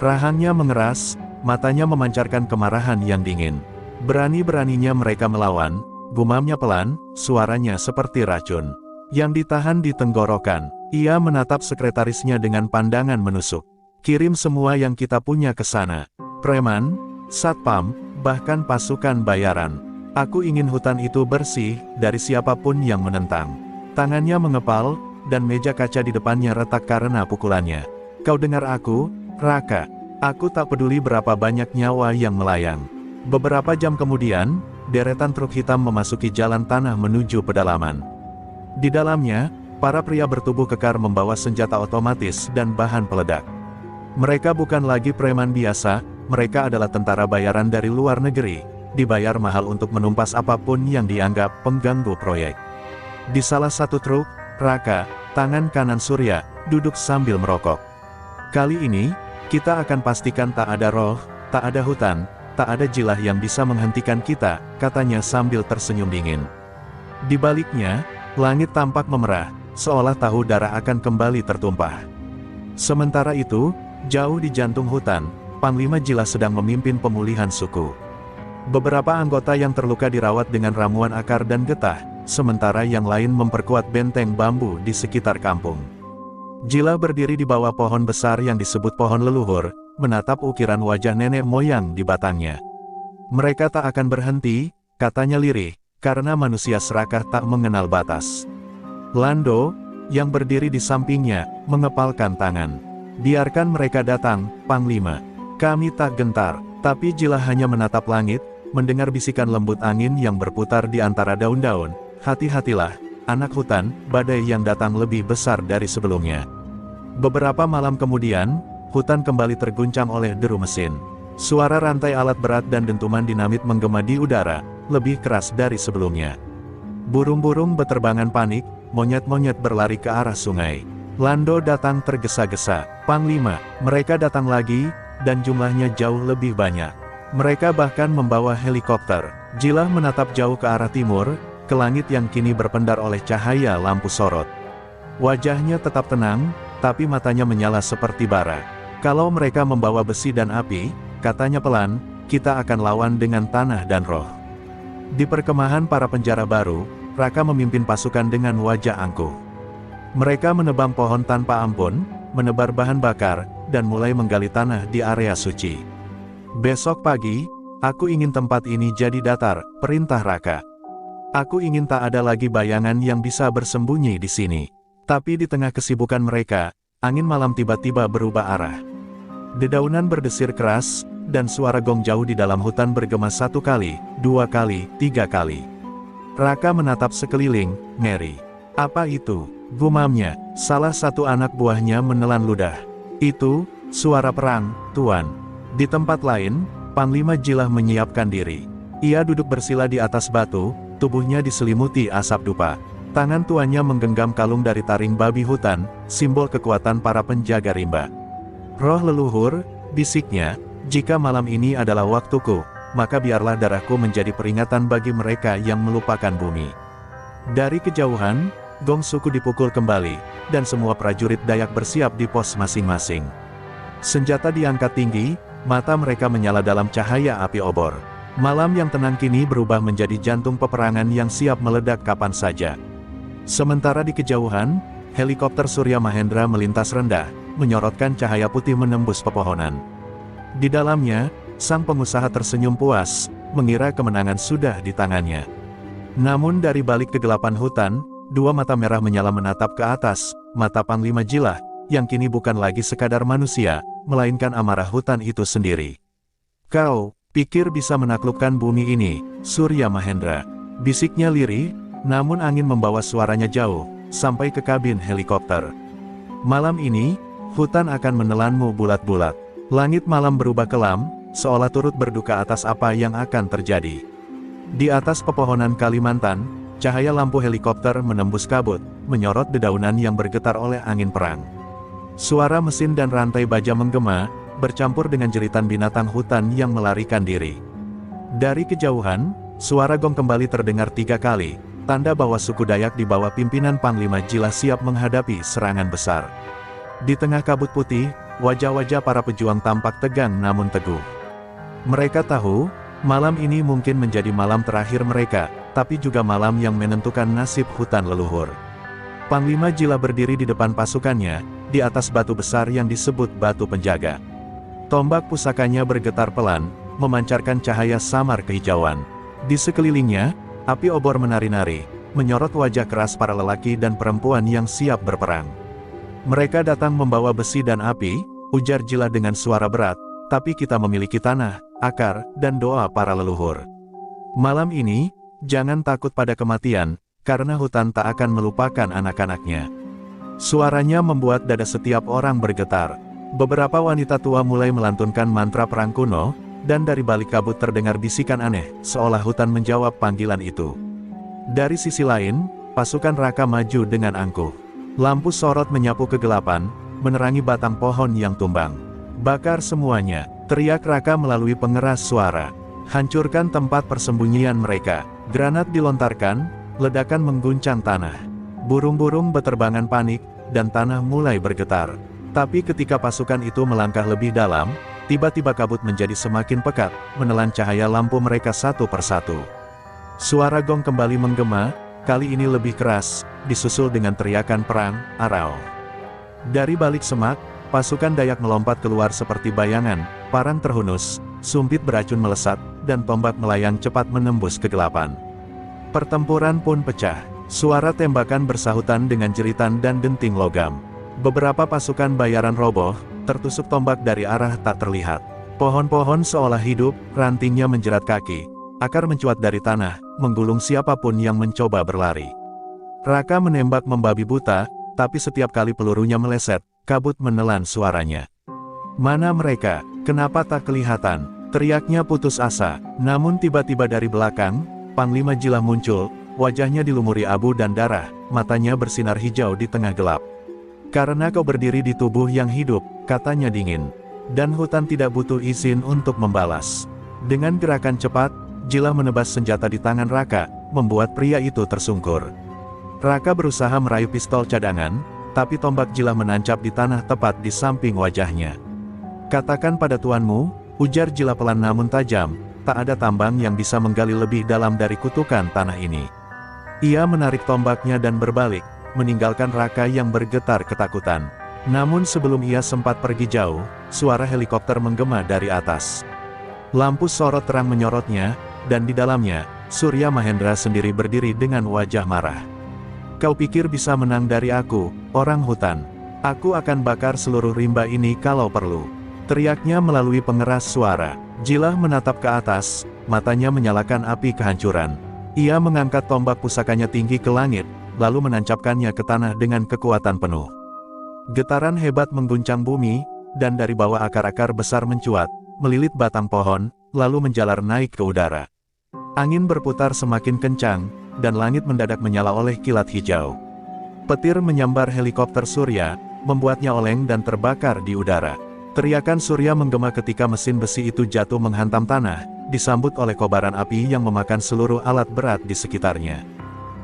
S1: Rahangnya mengeras, matanya memancarkan kemarahan yang dingin. "Berani-beraninya mereka melawan," gumamnya pelan, suaranya seperti racun yang ditahan di tenggorokan. Ia menatap sekretarisnya dengan pandangan menusuk. "Kirim semua yang kita punya ke sana. Preman, satpam, bahkan pasukan bayaran. Aku ingin hutan itu bersih dari siapapun yang menentang." Tangannya mengepal, dan meja kaca di depannya retak karena pukulannya. "Kau dengar aku, Raka? Aku tak peduli berapa banyak nyawa yang melayang." Beberapa jam kemudian, deretan truk hitam memasuki jalan tanah menuju pedalaman. Di dalamnya, para pria bertubuh kekar membawa senjata otomatis dan bahan peledak. Mereka bukan lagi preman biasa, mereka adalah tentara bayaran dari luar negeri, dibayar mahal untuk menumpas apapun yang dianggap pengganggu proyek. Di salah satu truk, Raka, tangan kanan Surya, duduk sambil merokok. "Kali ini, kita akan pastikan tak ada roh, tak ada hutan, tak ada Jilah yang bisa menghentikan kita," katanya sambil tersenyum dingin. Di baliknya, langit tampak memerah, seolah tahu darah akan kembali tertumpah. Sementara itu, jauh di jantung hutan, Panglima Jilah sedang memimpin pemulihan suku. Beberapa anggota yang terluka dirawat dengan ramuan akar dan getah, sementara yang lain memperkuat benteng bambu di sekitar kampung. Jilah berdiri di bawah pohon besar yang disebut pohon leluhur, menatap ukiran wajah nenek moyang di batangnya. "Mereka tak akan berhenti," katanya lirih, "karena manusia serakah tak mengenal batas." Lando, yang berdiri di sampingnya, mengepalkan tangan. "Biarkan mereka datang, Panglima. Kami tak gentar, tapi Jilah hanya menatap langit, mendengar bisikan lembut angin yang berputar di antara daun-daun. Hati-hatilah, anak hutan, badai yang datang lebih besar dari sebelumnya. Beberapa malam kemudian, hutan kembali terguncang oleh deru mesin. Suara rantai alat berat dan dentuman dinamit menggema di udara, lebih keras dari sebelumnya. Burung-burung beterbangan panik, monyet-monyet berlari ke arah sungai. Lando datang tergesa-gesa. Panglima, mereka datang lagi, dan jumlahnya jauh lebih banyak. Mereka bahkan membawa helikopter. Jilah menatap jauh ke arah timur, ke langit yang kini berpendar oleh cahaya lampu sorot. Wajahnya tetap tenang, tapi matanya menyala seperti bara. Kalau mereka membawa besi dan api, katanya pelan, kita akan lawan dengan tanah dan roh. Di perkemahan para penjara baru, Raka memimpin pasukan dengan wajah angkuh. Mereka menebang pohon tanpa ampun, menebar bahan bakar, dan mulai menggali tanah di area suci. Besok pagi, aku ingin tempat ini jadi datar, perintah Raka. Aku ingin tak ada lagi bayangan yang bisa bersembunyi di sini. Tapi di tengah kesibukan mereka, angin malam tiba-tiba berubah arah. Dedaunan berdesir keras, dan suara gong jauh di dalam hutan bergema 1 kali, 2 kali, 3 kali. Raka menatap sekeliling, ngeri. Apa itu? Gumamnya, salah satu anak buahnya menelan ludah. Itu, suara perang, Tuan. Di tempat lain, Panglima Jilah menyiapkan diri. Ia duduk bersila di atas batu, tubuhnya diselimuti asap dupa. Tangan tuannya menggenggam kalung dari taring babi hutan, simbol kekuatan para penjaga rimba. Roh leluhur, bisiknya, jika malam ini adalah waktuku, maka biarlah darahku menjadi peringatan bagi mereka yang melupakan bumi. Dari kejauhan, gong suku dipukul kembali, dan semua prajurit Dayak bersiap di pos masing-masing. Senjata diangkat tinggi, mata mereka menyala dalam cahaya api obor. Malam yang tenang kini berubah menjadi jantung peperangan yang siap meledak kapan saja. Sementara di kejauhan, helikopter Surya Mahendra melintas rendah, menyorotkan cahaya putih menembus pepohonan. Di dalamnya, sang pengusaha tersenyum puas, mengira kemenangan sudah di tangannya. Namun dari balik kegelapan hutan, 2 mata merah menyala menatap ke atas, mata Panglima Jilah, yang kini bukan lagi sekadar manusia, melainkan amarah hutan itu sendiri. Kau pikir bisa menaklukkan bumi ini, Surya Mahendra? Bisiknya lirih, namun angin membawa suaranya jauh, sampai ke kabin helikopter. Malam ini, hutan akan menelanmu bulat-bulat. Langit malam berubah kelam, seolah turut berduka atas apa yang akan terjadi. Di atas pepohonan Kalimantan, cahaya lampu helikopter menembus kabut, menyorot dedaunan yang bergetar oleh angin perang. Suara mesin dan rantai baja menggema, bercampur dengan jeritan binatang hutan yang melarikan diri. Dari kejauhan, suara gong kembali terdengar 3 kali, tanda bahwa suku Dayak di bawah pimpinan Panglima Jilah siap menghadapi serangan besar. Di tengah kabut putih, wajah-wajah para pejuang tampak tegang namun teguh. Mereka tahu, malam ini mungkin menjadi malam terakhir mereka, tapi juga malam yang menentukan nasib hutan leluhur. Panglima Jilah berdiri di depan pasukannya, di atas batu besar yang disebut batu penjaga. Tombak pusakanya bergetar pelan, memancarkan cahaya samar kehijauan. Di sekelilingnya, api obor menari-nari, menyorot wajah keras para lelaki dan perempuan yang siap berperang. Mereka datang membawa besi dan api, ujar Jilah dengan suara berat, tapi kita memiliki tanah, akar, dan doa para leluhur. Malam ini, jangan takut pada kematian, karena hutan tak akan melupakan anak-anaknya. Suaranya membuat dada setiap orang bergetar. Beberapa wanita tua mulai melantunkan mantra perang kuno, dan dari balik kabut terdengar bisikan aneh, seolah hutan menjawab panggilan itu. Dari sisi lain, pasukan Raka maju dengan angkuh. Lampu sorot menyapu kegelapan, menerangi batang pohon yang tumbang. Bakar semuanya, teriak Raka melalui pengeras suara. Hancurkan tempat persembunyian mereka. Granat dilontarkan, ledakan mengguncang tanah. Burung-burung beterbangan panik, dan tanah mulai bergetar. Tapi ketika pasukan itu melangkah lebih dalam, tiba-tiba kabut menjadi semakin pekat, menelan cahaya lampu mereka satu persatu. Suara gong kembali menggema, kali ini lebih keras, disusul dengan teriakan perang, arau. Dari balik semak, pasukan Dayak melompat keluar seperti bayangan, parang terhunus, sumpit beracun melesat, dan tombak melayang cepat menembus kegelapan. Pertempuran pun pecah, suara tembakan bersahutan dengan jeritan dan denting logam. Beberapa pasukan bayaran roboh, tertusuk tombak dari arah tak terlihat. Pohon-pohon seolah hidup, rantingnya menjerat kaki. Akar mencuat dari tanah, menggulung siapapun yang mencoba berlari. Raka menembak membabi buta, tapi setiap kali pelurunya meleset, kabut menelan suaranya. "Mana mereka? Kenapa tak kelihatan?" teriaknya putus asa. Namun tiba-tiba dari belakang, Panglima Jilah muncul, wajahnya dilumuri abu dan darah, matanya bersinar hijau di tengah gelap. "Karena kau berdiri di tubuh yang hidup," katanya dingin. Dan hutan tidak butuh izin untuk membalas. Dengan gerakan cepat, Jilah menebas senjata di tangan Raka, membuat pria itu tersungkur. Raka berusaha meraih pistol cadangan, tapi tombak Jilah menancap di tanah tepat di samping wajahnya. "Katakan pada tuanmu," ujar Jilah pelan namun tajam, "tak ada tambang yang bisa menggali lebih dalam dari kutukan tanah ini." Ia menarik tombaknya dan berbalik, meninggalkan Raka yang bergetar ketakutan. Namun sebelum ia sempat pergi jauh, suara helikopter menggema dari atas. Lampu sorot terang menyorotnya, dan di dalamnya, Surya Mahendra sendiri berdiri dengan wajah marah. "Kau pikir bisa menang dari aku, orang hutan? Aku akan bakar seluruh rimba ini kalau perlu," teriaknya melalui pengeras suara. Jilah menatap ke atas, matanya menyalakan api kehancuran. Ia mengangkat tombak pusakanya tinggi ke langit, lalu menancapkannya ke tanah dengan kekuatan penuh. Getaran hebat mengguncang bumi, dan dari bawah akar-akar besar mencuat, melilit batang pohon, lalu menjalar naik ke udara. Angin berputar semakin kencang, dan langit mendadak menyala oleh kilat hijau. Petir menyambar helikopter Surya, membuatnya oleng dan terbakar di udara. Teriakan Surya menggema ketika mesin besi itu jatuh menghantam tanah, disambut oleh kobaran api yang memakan seluruh alat berat di sekitarnya.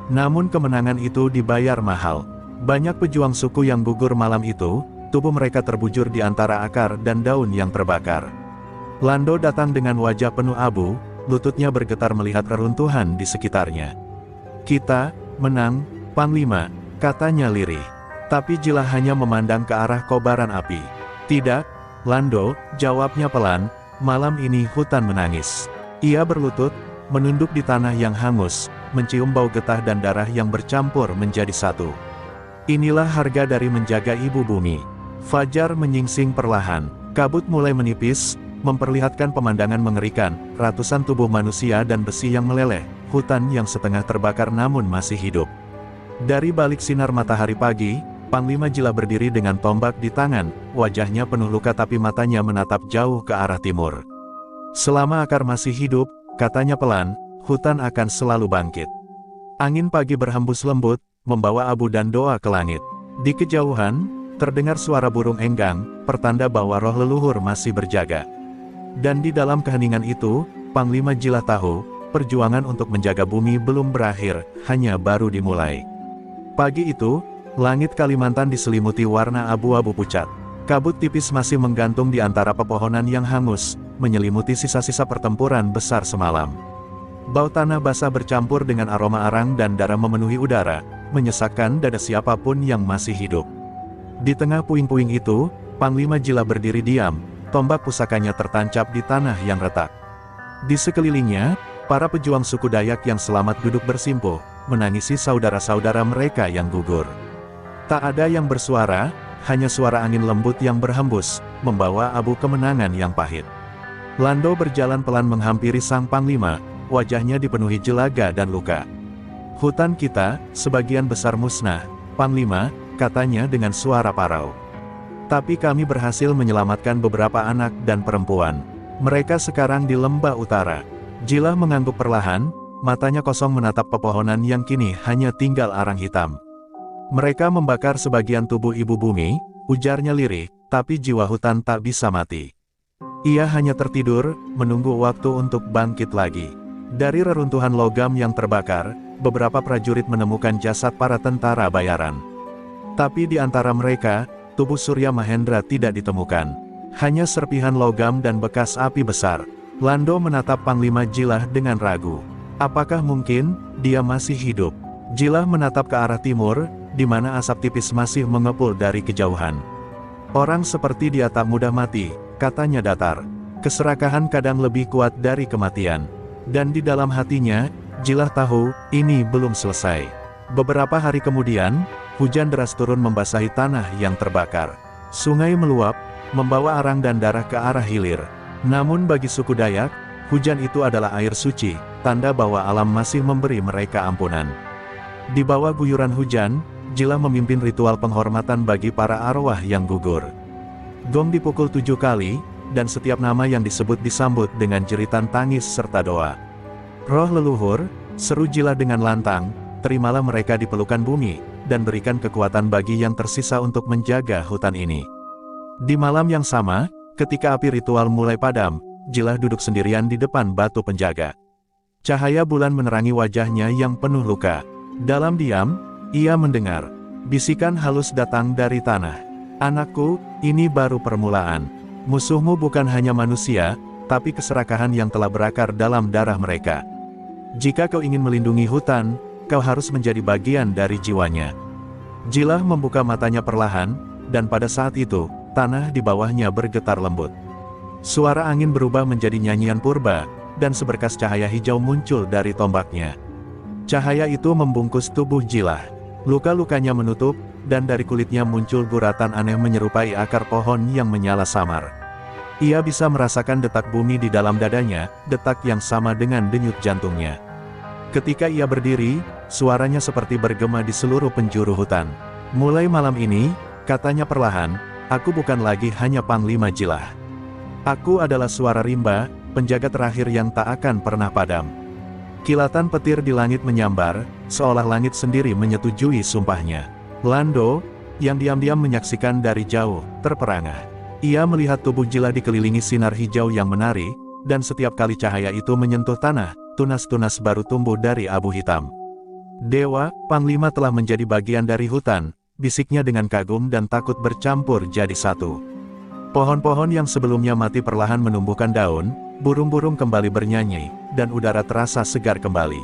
S1: Namun kemenangan itu dibayar mahal. Banyak pejuang suku yang gugur malam itu, tubuh mereka terbujur di antara akar dan daun yang terbakar. Lando datang dengan wajah penuh abu, lututnya bergetar melihat reruntuhan di sekitarnya. "Kita menang, Panglima," katanya lirih. Tapi Jilah hanya memandang ke arah kobaran api. "Tidak, Lando," jawabnya pelan, "malam ini hutan menangis." Ia berlutut, menunduk di tanah yang hangus, mencium bau getah dan darah yang bercampur menjadi satu. Inilah harga dari menjaga ibu bumi. Fajar menyingsing perlahan, kabut mulai menipis, memperlihatkan pemandangan mengerikan, ratusan tubuh manusia dan besi yang meleleh, hutan yang setengah terbakar namun masih hidup. Dari balik sinar matahari pagi, Panglima Jilah berdiri dengan tombak di tangan, wajahnya penuh luka tapi matanya menatap jauh ke arah timur. "Selama akar masih hidup," katanya pelan, "hutan akan selalu bangkit." Angin pagi berhembus lembut, membawa abu dan doa ke langit. Di kejauhan, terdengar suara burung enggang, pertanda bahwa roh leluhur masih berjaga. Dan di dalam keheningan itu, Panglima Jilah tahu, perjuangan untuk menjaga bumi belum berakhir, hanya baru dimulai. Pagi itu, langit Kalimantan diselimuti warna abu-abu pucat. Kabut tipis masih menggantung di antara pepohonan yang hangus, menyelimuti sisa-sisa pertempuran besar semalam. Bau tanah basah bercampur dengan aroma arang dan darah memenuhi udara, menyesakkan dada siapapun yang masih hidup. Di tengah puing-puing itu, Panglima Jilah berdiri diam, tombak pusakanya tertancap di tanah yang retak. Di sekelilingnya, para pejuang suku Dayak yang selamat duduk bersimpuh, menangisi saudara-saudara mereka yang gugur. Tak ada yang bersuara, hanya suara angin lembut yang berhembus, membawa abu kemenangan yang pahit. Lando berjalan pelan menghampiri sang Panglima, wajahnya dipenuhi jelaga dan luka. "Hutan kita, sebagian besar musnah, Panglima," katanya dengan suara parau. "Tapi kami berhasil menyelamatkan beberapa anak dan perempuan. Mereka sekarang di lembah utara." Jilah mengangguk perlahan, matanya kosong menatap pepohonan yang kini hanya tinggal arang hitam. "Mereka membakar sebagian tubuh ibu bumi," ujarnya lirih, "tapi jiwa hutan tak bisa mati. Ia hanya tertidur, menunggu waktu untuk bangkit lagi." Dari reruntuhan logam yang terbakar, beberapa prajurit menemukan jasad para tentara bayaran. Tapi di antara mereka, tubuh Surya Mahendra tidak ditemukan. Hanya serpihan logam dan bekas api besar. Lando menatap Panglima Jilah dengan ragu. Apakah mungkin, dia masih hidup? Jilah menatap ke arah timur, di mana asap tipis masih mengepul dari kejauhan. "Orang seperti dia tak mudah mati," katanya datar. "Keserakahan kadang lebih kuat dari kematian." Dan di dalam hatinya, Jilah tahu, ini belum selesai. Beberapa hari kemudian, hujan deras turun membasahi tanah yang terbakar. Sungai meluap, membawa arang dan darah ke arah hilir. Namun bagi suku Dayak, hujan itu adalah air suci, tanda bahwa alam masih memberi mereka ampunan. Di bawah guyuran hujan, Jilah memimpin ritual penghormatan bagi para arwah yang gugur. Gong dipukul 7 kali, dan setiap nama yang disebut disambut dengan jeritan tangis serta doa. Roh leluhur, seru Jilah dengan lantang, terimalah mereka di pelukan bumi, dan berikan kekuatan bagi yang tersisa untuk menjaga hutan ini. Di malam yang sama, ketika api ritual mulai padam, Jilah duduk sendirian di depan batu penjaga. Cahaya bulan menerangi wajahnya yang penuh luka. Dalam diam, ia mendengar bisikan halus datang dari tanah. "Anakku, ini baru permulaan. Musuhmu bukan hanya manusia, tapi keserakahan yang telah berakar dalam darah mereka. Jika kau ingin melindungi hutan, kau harus menjadi bagian dari jiwanya." Jilah membuka matanya perlahan, dan pada saat itu, tanah di bawahnya bergetar lembut. Suara angin berubah menjadi nyanyian purba, dan seberkas cahaya hijau muncul dari tombaknya. Cahaya itu membungkus tubuh Jilah. Luka-lukanya menutup, dan dari kulitnya muncul guratan aneh menyerupai akar pohon yang menyala samar. Ia bisa merasakan detak bumi di dalam dadanya, detak yang sama dengan denyut jantungnya. Ketika ia berdiri, suaranya seperti bergema di seluruh penjuru hutan. "Mulai malam ini," katanya perlahan, "aku bukan lagi hanya Panglima Jilah. Aku adalah suara rimba, penjaga terakhir yang tak akan pernah padam." Kilatan petir di langit menyambar, seolah langit sendiri menyetujui sumpahnya. Lando, yang diam-diam menyaksikan dari jauh, terperangah. Ia melihat tubuh Jilah dikelilingi sinar hijau yang menari, dan setiap kali cahaya itu menyentuh tanah, tunas-tunas baru tumbuh dari abu hitam. "Dewa, Panglima telah menjadi bagian dari hutan," bisiknya dengan kagum dan takut bercampur jadi satu. Pohon-pohon yang sebelumnya mati perlahan menumbuhkan daun, burung-burung kembali bernyanyi, dan udara terasa segar kembali.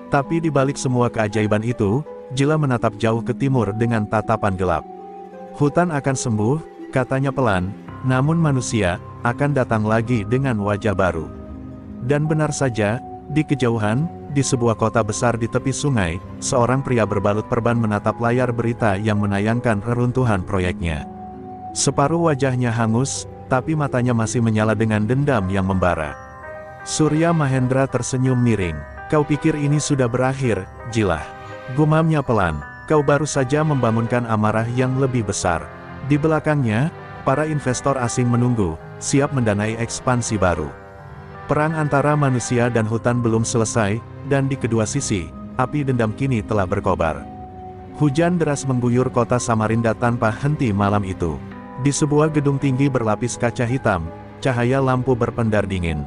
S1: Tapi di balik semua keajaiban itu, Jilah menatap jauh ke timur dengan tatapan gelap. "Hutan akan sembuh," katanya pelan, "namun manusia akan datang lagi dengan wajah baru." Dan benar saja, di kejauhan, di sebuah kota besar di tepi sungai, seorang pria berbalut perban menatap layar berita yang menayangkan reruntuhan proyeknya. Separuh wajahnya hangus, tapi matanya masih menyala dengan dendam yang membara. Surya Mahendra tersenyum miring. "Kau pikir ini sudah berakhir, Jilah?" gumamnya pelan. "Kau baru saja membangunkan amarah yang lebih besar." Di belakangnya, para investor asing menunggu, siap mendanai ekspansi baru. Perang antara manusia dan hutan belum selesai, dan di kedua sisi, api dendam kini telah berkobar. Hujan deras mengguyur kota Samarinda tanpa henti malam itu. Di sebuah gedung tinggi berlapis kaca hitam, cahaya lampu berpendar dingin.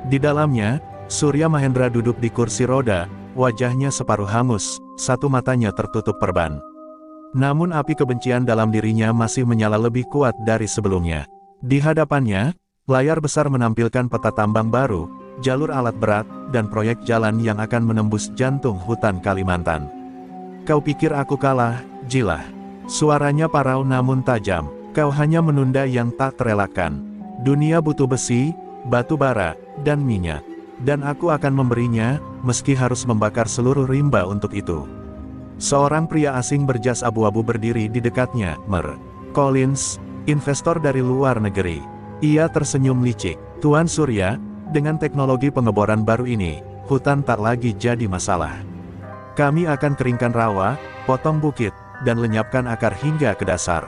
S1: Di dalamnya, Surya Mahendra duduk di kursi roda, wajahnya separuh hangus, satu matanya tertutup perban. Namun api kebencian dalam dirinya masih menyala lebih kuat dari sebelumnya. Di hadapannya, layar besar menampilkan peta tambang baru, jalur alat berat, dan proyek jalan yang akan menembus jantung hutan Kalimantan. "Kau pikir aku kalah, Jilah?" Suaranya parau namun tajam. "Kau hanya menunda yang tak terelakkan. Dunia butuh besi, batu bara, dan minyak. Dan aku akan memberinya, meski harus membakar seluruh rimba untuk itu." Seorang pria asing berjas abu-abu berdiri di dekatnya, Mer. Collins, investor dari luar negeri. Ia tersenyum licik. "Tuan Surya, dengan teknologi pengeboran baru ini, hutan tak lagi jadi masalah. Kami akan keringkan rawa, potong bukit, dan lenyapkan akar hingga ke dasar."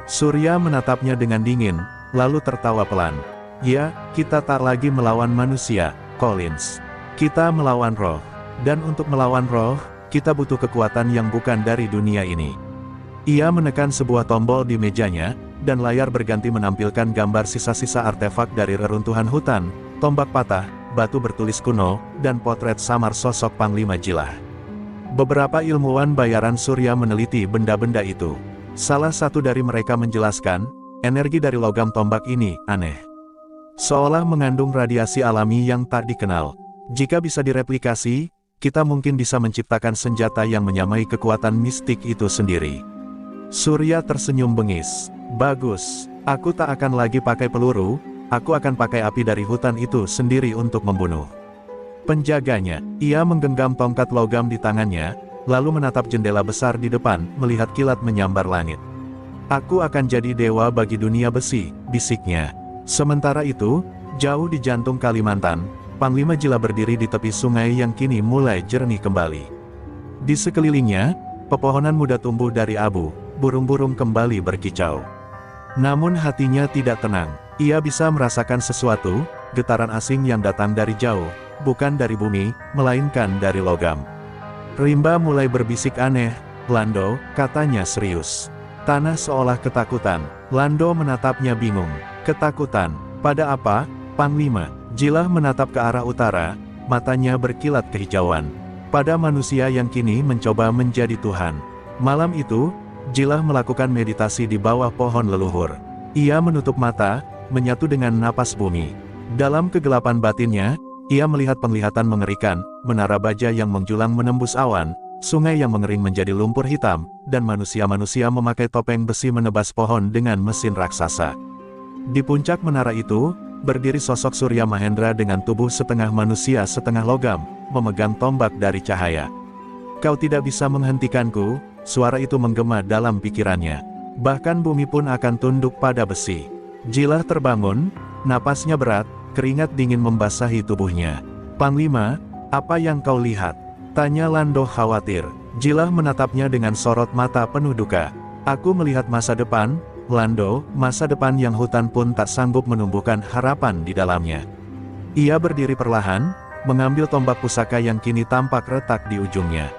S1: Surya menatapnya dengan dingin, lalu tertawa pelan. "Ya, kita tak lagi melawan manusia, Collins. Kita melawan roh. Dan untuk melawan roh, kita butuh kekuatan yang bukan dari dunia ini." Ia menekan sebuah tombol di mejanya, dan layar berganti menampilkan gambar sisa-sisa artefak dari reruntuhan hutan, tombak patah, batu bertulis kuno, dan potret samar sosok Panglima Jilah. Beberapa ilmuwan bayaran Surya meneliti benda-benda itu. Salah satu dari mereka menjelaskan, energi dari logam tombak ini aneh. Seolah mengandung radiasi alami yang tak dikenal. Jika bisa direplikasi, kita mungkin bisa menciptakan senjata yang menyamai kekuatan mistik itu sendiri. Surya tersenyum bengis. "Bagus, aku tak akan lagi pakai peluru, aku akan pakai api dari hutan itu sendiri untuk membunuh." Penjaganya, ia menggenggam tongkat logam di tangannya, lalu menatap jendela besar di depan, melihat kilat menyambar langit. "Aku akan jadi dewa bagi dunia besi," bisiknya. Sementara itu, jauh di jantung Kalimantan, Panglima Jila berdiri di tepi sungai yang kini mulai jernih kembali. Di sekelilingnya, pepohonan muda tumbuh dari abu, burung-burung kembali berkicau. Namun hatinya tidak tenang, ia bisa merasakan sesuatu, getaran asing yang datang dari jauh, bukan dari bumi, melainkan dari logam. Rimba mulai berbisik aneh, "Lando," katanya serius. Tanah seolah ketakutan, Lando menatapnya bingung. "Ketakutan? Pada apa, Panglima?" Jila menatap ke arah utara, matanya berkilat kehijauan. Pada manusia yang kini mencoba menjadi Tuhan. Malam itu, Jila melakukan meditasi di bawah pohon leluhur. Ia menutup mata, menyatu dengan napas bumi. Dalam kegelapan batinnya, ia melihat penglihatan mengerikan, menara baja yang menjulang menembus awan, sungai yang mengering menjadi lumpur hitam, dan manusia-manusia memakai topeng besi menebas pohon dengan mesin raksasa. Di puncak menara itu, berdiri sosok Surya Mahendra dengan tubuh setengah manusia setengah logam, memegang tombak dari cahaya. "Kau tidak bisa menghentikanku," suara itu menggema dalam pikirannya. "Bahkan bumi pun akan tunduk pada besi." Jila terbangun, napasnya berat, keringat dingin membasahi tubuhnya. "Panglima, apa yang kau lihat?" tanya Lando khawatir. Jila menatapnya dengan sorot mata penuh duka. "Aku melihat masa depan, Lando, masa depan yang hutan pun tak sanggup menumbuhkan harapan di dalamnya." Ia berdiri perlahan, mengambil tombak pusaka yang kini tampak retak di ujungnya.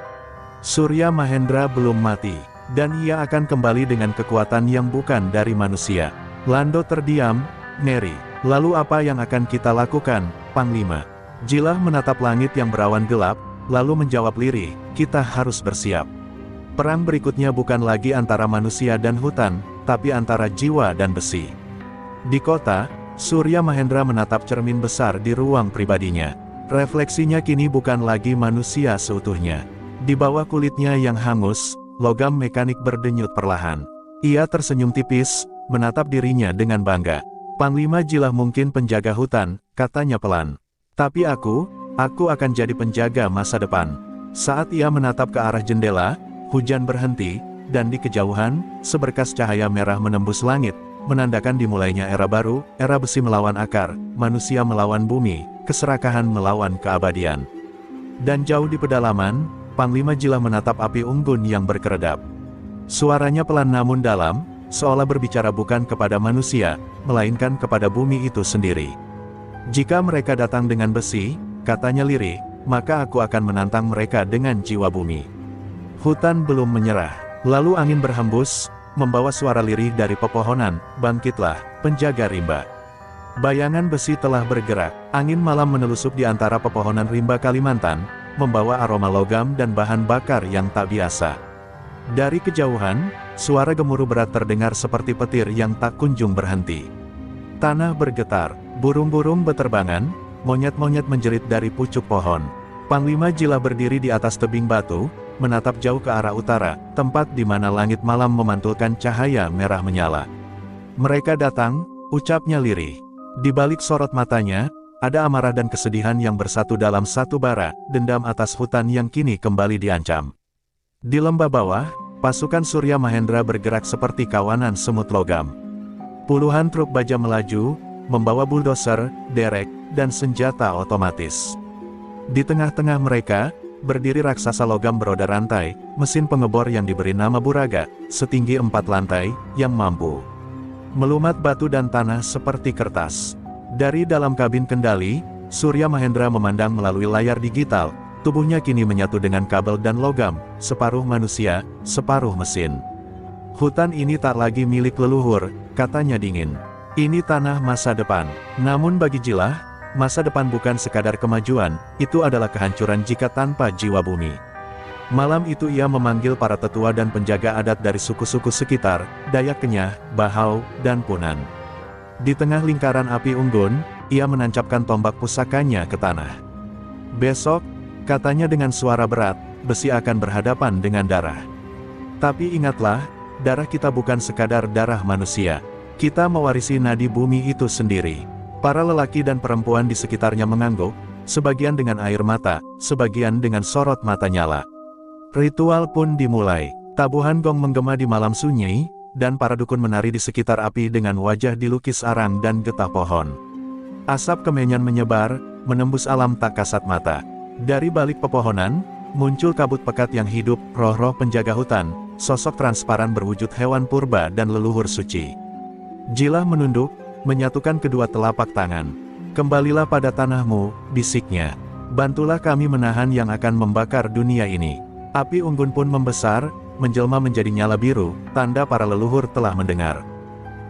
S1: Surya Mahendra belum mati, dan ia akan kembali dengan kekuatan yang bukan dari manusia. Lando terdiam, ngeri. "Lalu apa yang akan kita lakukan, Panglima?" Jila menatap langit yang berawan gelap, lalu menjawab lirih, "Kita harus bersiap. Perang berikutnya bukan lagi antara manusia dan hutan, tapi antara jiwa dan besi." Di kota, Surya Mahendra menatap cermin besar di ruang pribadinya. Refleksinya kini bukan lagi manusia seutuhnya. Di bawah kulitnya yang hangus, logam mekanik berdenyut perlahan. Ia tersenyum tipis, menatap dirinya dengan bangga. "Panglima Jila mungkin penjaga hutan," katanya pelan. "Tapi aku akan jadi penjaga masa depan." Saat ia menatap ke arah jendela, hujan berhenti, dan di kejauhan, seberkas cahaya merah menembus langit, menandakan dimulainya era baru, era besi melawan akar, manusia melawan bumi, keserakahan melawan keabadian. Dan jauh di pedalaman, Panglima Jila menatap api unggun yang berkeredap. Suaranya pelan namun dalam, seolah berbicara bukan kepada manusia, melainkan kepada bumi itu sendiri. "Jika mereka datang dengan besi," katanya lirih, "maka aku akan menantang mereka dengan jiwa bumi." Hutan belum menyerah. Lalu angin berhembus, membawa suara lirih dari pepohonan, "Bangkitlah, penjaga rimba." Bayangan besi telah bergerak, angin malam menelusup di antara pepohonan rimba Kalimantan, membawa aroma logam dan bahan bakar yang tak biasa. Dari kejauhan, suara gemuruh berat terdengar seperti petir yang tak kunjung berhenti. Tanah bergetar, burung-burung beterbangan, monyet-monyet menjerit dari pucuk pohon. Panglima Jila berdiri di atas tebing batu, menatap jauh ke arah utara, tempat di mana langit malam memantulkan cahaya merah menyala. "Mereka datang," ucapnya lirih. Di balik sorot matanya, ada amarah dan kesedihan yang bersatu dalam satu bara, dendam atas hutan yang kini kembali diancam. Di lembah bawah, pasukan Surya Mahendra bergerak seperti kawanan semut logam. Puluhan truk baja melaju, membawa buldoser, derek, dan senjata otomatis. Di tengah-tengah mereka, berdiri raksasa logam beroda rantai, mesin pengebor yang diberi nama Buraga, setinggi 4 lantai, yang mampu melumat batu dan tanah seperti kertas. Dari dalam kabin kendali, Surya Mahendra memandang melalui layar digital, tubuhnya kini menyatu dengan kabel dan logam, separuh manusia, separuh mesin. "Hutan ini tak lagi milik leluhur," katanya dingin. "Ini tanah masa depan." Namun bagi Jila, masa depan bukan sekadar kemajuan, itu adalah kehancuran jika tanpa jiwa bumi. Malam itu ia memanggil para tetua dan penjaga adat dari suku-suku sekitar, Dayak Kenyah, Bahau, dan Punan. Di tengah lingkaran api unggun, ia menancapkan tombak pusakanya ke tanah. "Besok," katanya dengan suara berat, "besi akan berhadapan dengan darah. Tapi ingatlah, darah kita bukan sekadar darah manusia. Kita mewarisi nadi bumi itu sendiri." Para lelaki dan perempuan di sekitarnya mengangguk, sebagian dengan air mata, sebagian dengan sorot mata nyala. Ritual pun dimulai. Tabuhan gong menggema di malam sunyi, dan para dukun menari di sekitar api dengan wajah dilukis arang dan getah pohon. Asap kemenyan menyebar, menembus alam tak kasat mata. Dari balik pepohonan, muncul kabut pekat yang hidup, roh-roh penjaga hutan, sosok transparan berwujud hewan purba dan leluhur suci. Jilah menunduk, menyatukan kedua telapak tangan. Kembalilah pada tanahmu, bisiknya. Bantulah kami menahan yang akan membakar dunia ini. Api unggun pun membesar, menjelma menjadi nyala biru, tanda para leluhur telah mendengar.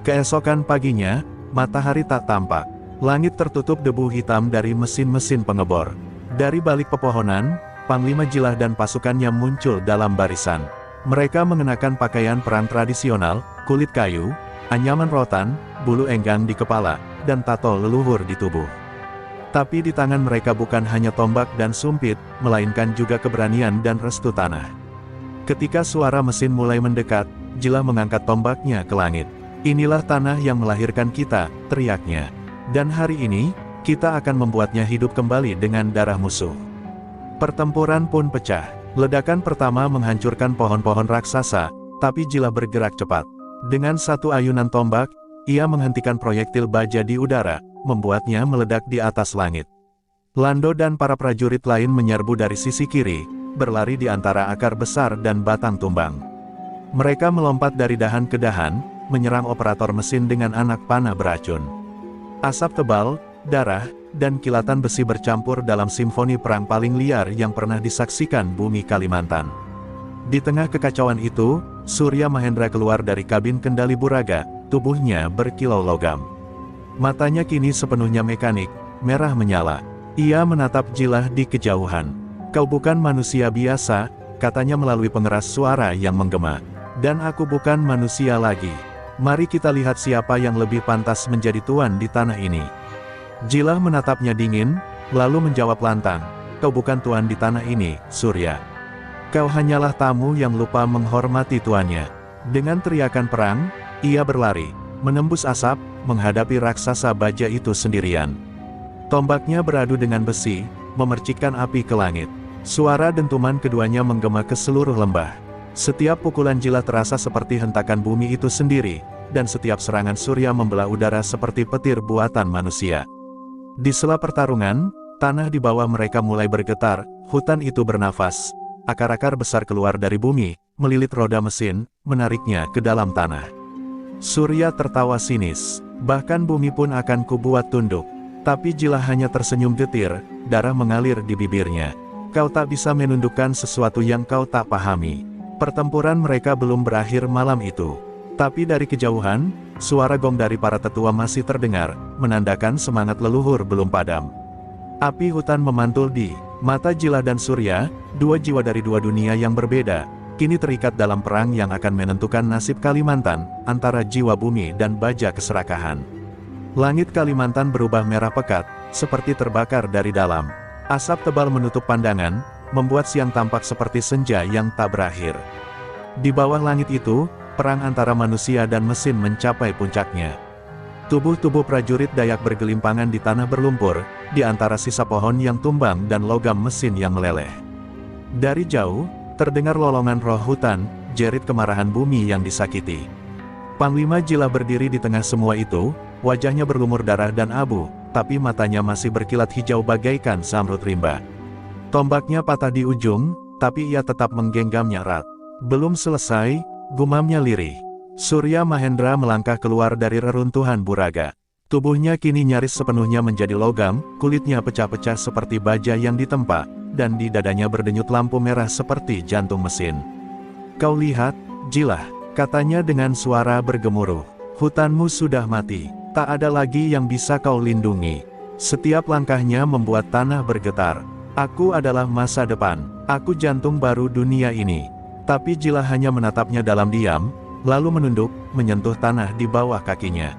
S1: Keesokan paginya, matahari tak tampak. Langit tertutup debu hitam dari mesin-mesin pengebor. Dari balik pepohonan, Panglima Jilah dan pasukannya muncul dalam barisan. Mereka mengenakan pakaian perang tradisional, kulit kayu, anyaman rotan, bulu enggang di kepala, dan tato leluhur di tubuh. Tapi di tangan mereka bukan hanya tombak dan sumpit, melainkan juga keberanian dan restu tanah. Ketika suara mesin mulai mendekat, Jilah mengangkat tombaknya ke langit. Inilah tanah yang melahirkan kita, teriaknya. Dan hari ini, kita akan membuatnya hidup kembali dengan darah musuh. Pertempuran pun pecah. Ledakan pertama menghancurkan pohon-pohon raksasa, tapi Jilah bergerak cepat. Dengan satu ayunan tombak, ia menghentikan proyektil baja di udara, membuatnya meledak di atas langit. Lando dan para prajurit lain menyerbu dari sisi kiri, berlari di antara akar besar dan batang tumbang. Mereka melompat dari dahan ke dahan, menyerang operator mesin dengan anak panah beracun. Asap tebal, darah, dan kilatan besi bercampur dalam simfoni perang paling liar yang pernah disaksikan bumi Kalimantan. Di tengah kekacauan itu, Surya Mahendra keluar dari kabin kendali Buraga, tubuhnya berkilau logam. Matanya kini sepenuhnya mekanik, merah menyala. Ia menatap Jilah di kejauhan. "Kau bukan manusia biasa," katanya melalui pengeras suara yang menggema. "Dan aku bukan manusia lagi. Mari kita lihat siapa yang lebih pantas menjadi tuan di tanah ini." Jilah menatapnya dingin, lalu menjawab lantang, "Kau bukan tuan di tanah ini, Surya. Kau hanyalah tamu yang lupa menghormati tuannya." Dengan teriakan perang, ia berlari, menembus asap, menghadapi raksasa baja itu sendirian. Tombaknya beradu dengan besi, memercikkan api ke langit. Suara dentuman keduanya menggema ke seluruh lembah. Setiap pukulan Jilah terasa seperti hentakan bumi itu sendiri, dan setiap serangan Surya membelah udara seperti petir buatan manusia. Di sela pertarungan, tanah di bawah mereka mulai bergetar, hutan itu bernafas. Akar-akar besar keluar dari bumi, melilit roda mesin, menariknya ke dalam tanah. Surya tertawa sinis, "Bahkan bumi pun akan kubuat tunduk." Tapi Jilah hanya tersenyum getir, darah mengalir di bibirnya. "Kau tak bisa menundukkan sesuatu yang kau tak pahami." Pertempuran mereka belum berakhir malam itu. Tapi dari kejauhan, suara gong dari para tetua masih terdengar, menandakan semangat leluhur belum padam. Api hutan memantul di mata Jilah dan Surya, dua jiwa dari dua dunia yang berbeda, kini terikat dalam perang yang akan menentukan nasib Kalimantan, antara jiwa bumi dan baja keserakahan. Langit Kalimantan berubah merah pekat, seperti terbakar dari dalam. Asap tebal menutup pandangan, membuat siang tampak seperti senja yang tak berakhir. Di bawah langit itu, perang antara manusia dan mesin mencapai puncaknya. Tubuh-tubuh prajurit Dayak bergelimpangan di tanah berlumpur, di antara sisa pohon yang tumbang dan logam mesin yang meleleh. Dari jauh, terdengar lolongan roh hutan, jerit kemarahan bumi yang disakiti. Panglima Jilah berdiri di tengah semua itu, wajahnya berlumur darah dan abu, tapi matanya masih berkilat hijau bagaikan zamrud rimba. Tombaknya patah di ujung, tapi ia tetap menggenggamnya erat. Belum selesai, gumamnya lirih. Surya Mahendra melangkah keluar dari reruntuhan Buraga. Tubuhnya kini nyaris sepenuhnya menjadi logam, kulitnya pecah-pecah seperti baja yang ditempa, dan di dadanya berdenyut lampu merah seperti jantung mesin. "Kau lihat, Jilah," katanya dengan suara bergemuruh. "Hutanmu sudah mati. Tak ada lagi yang bisa kau lindungi." Setiap langkahnya membuat tanah bergetar. "Aku adalah masa depan. Aku jantung baru dunia ini." Tapi Jilah hanya menatapnya dalam diam, lalu menunduk, menyentuh tanah di bawah kakinya.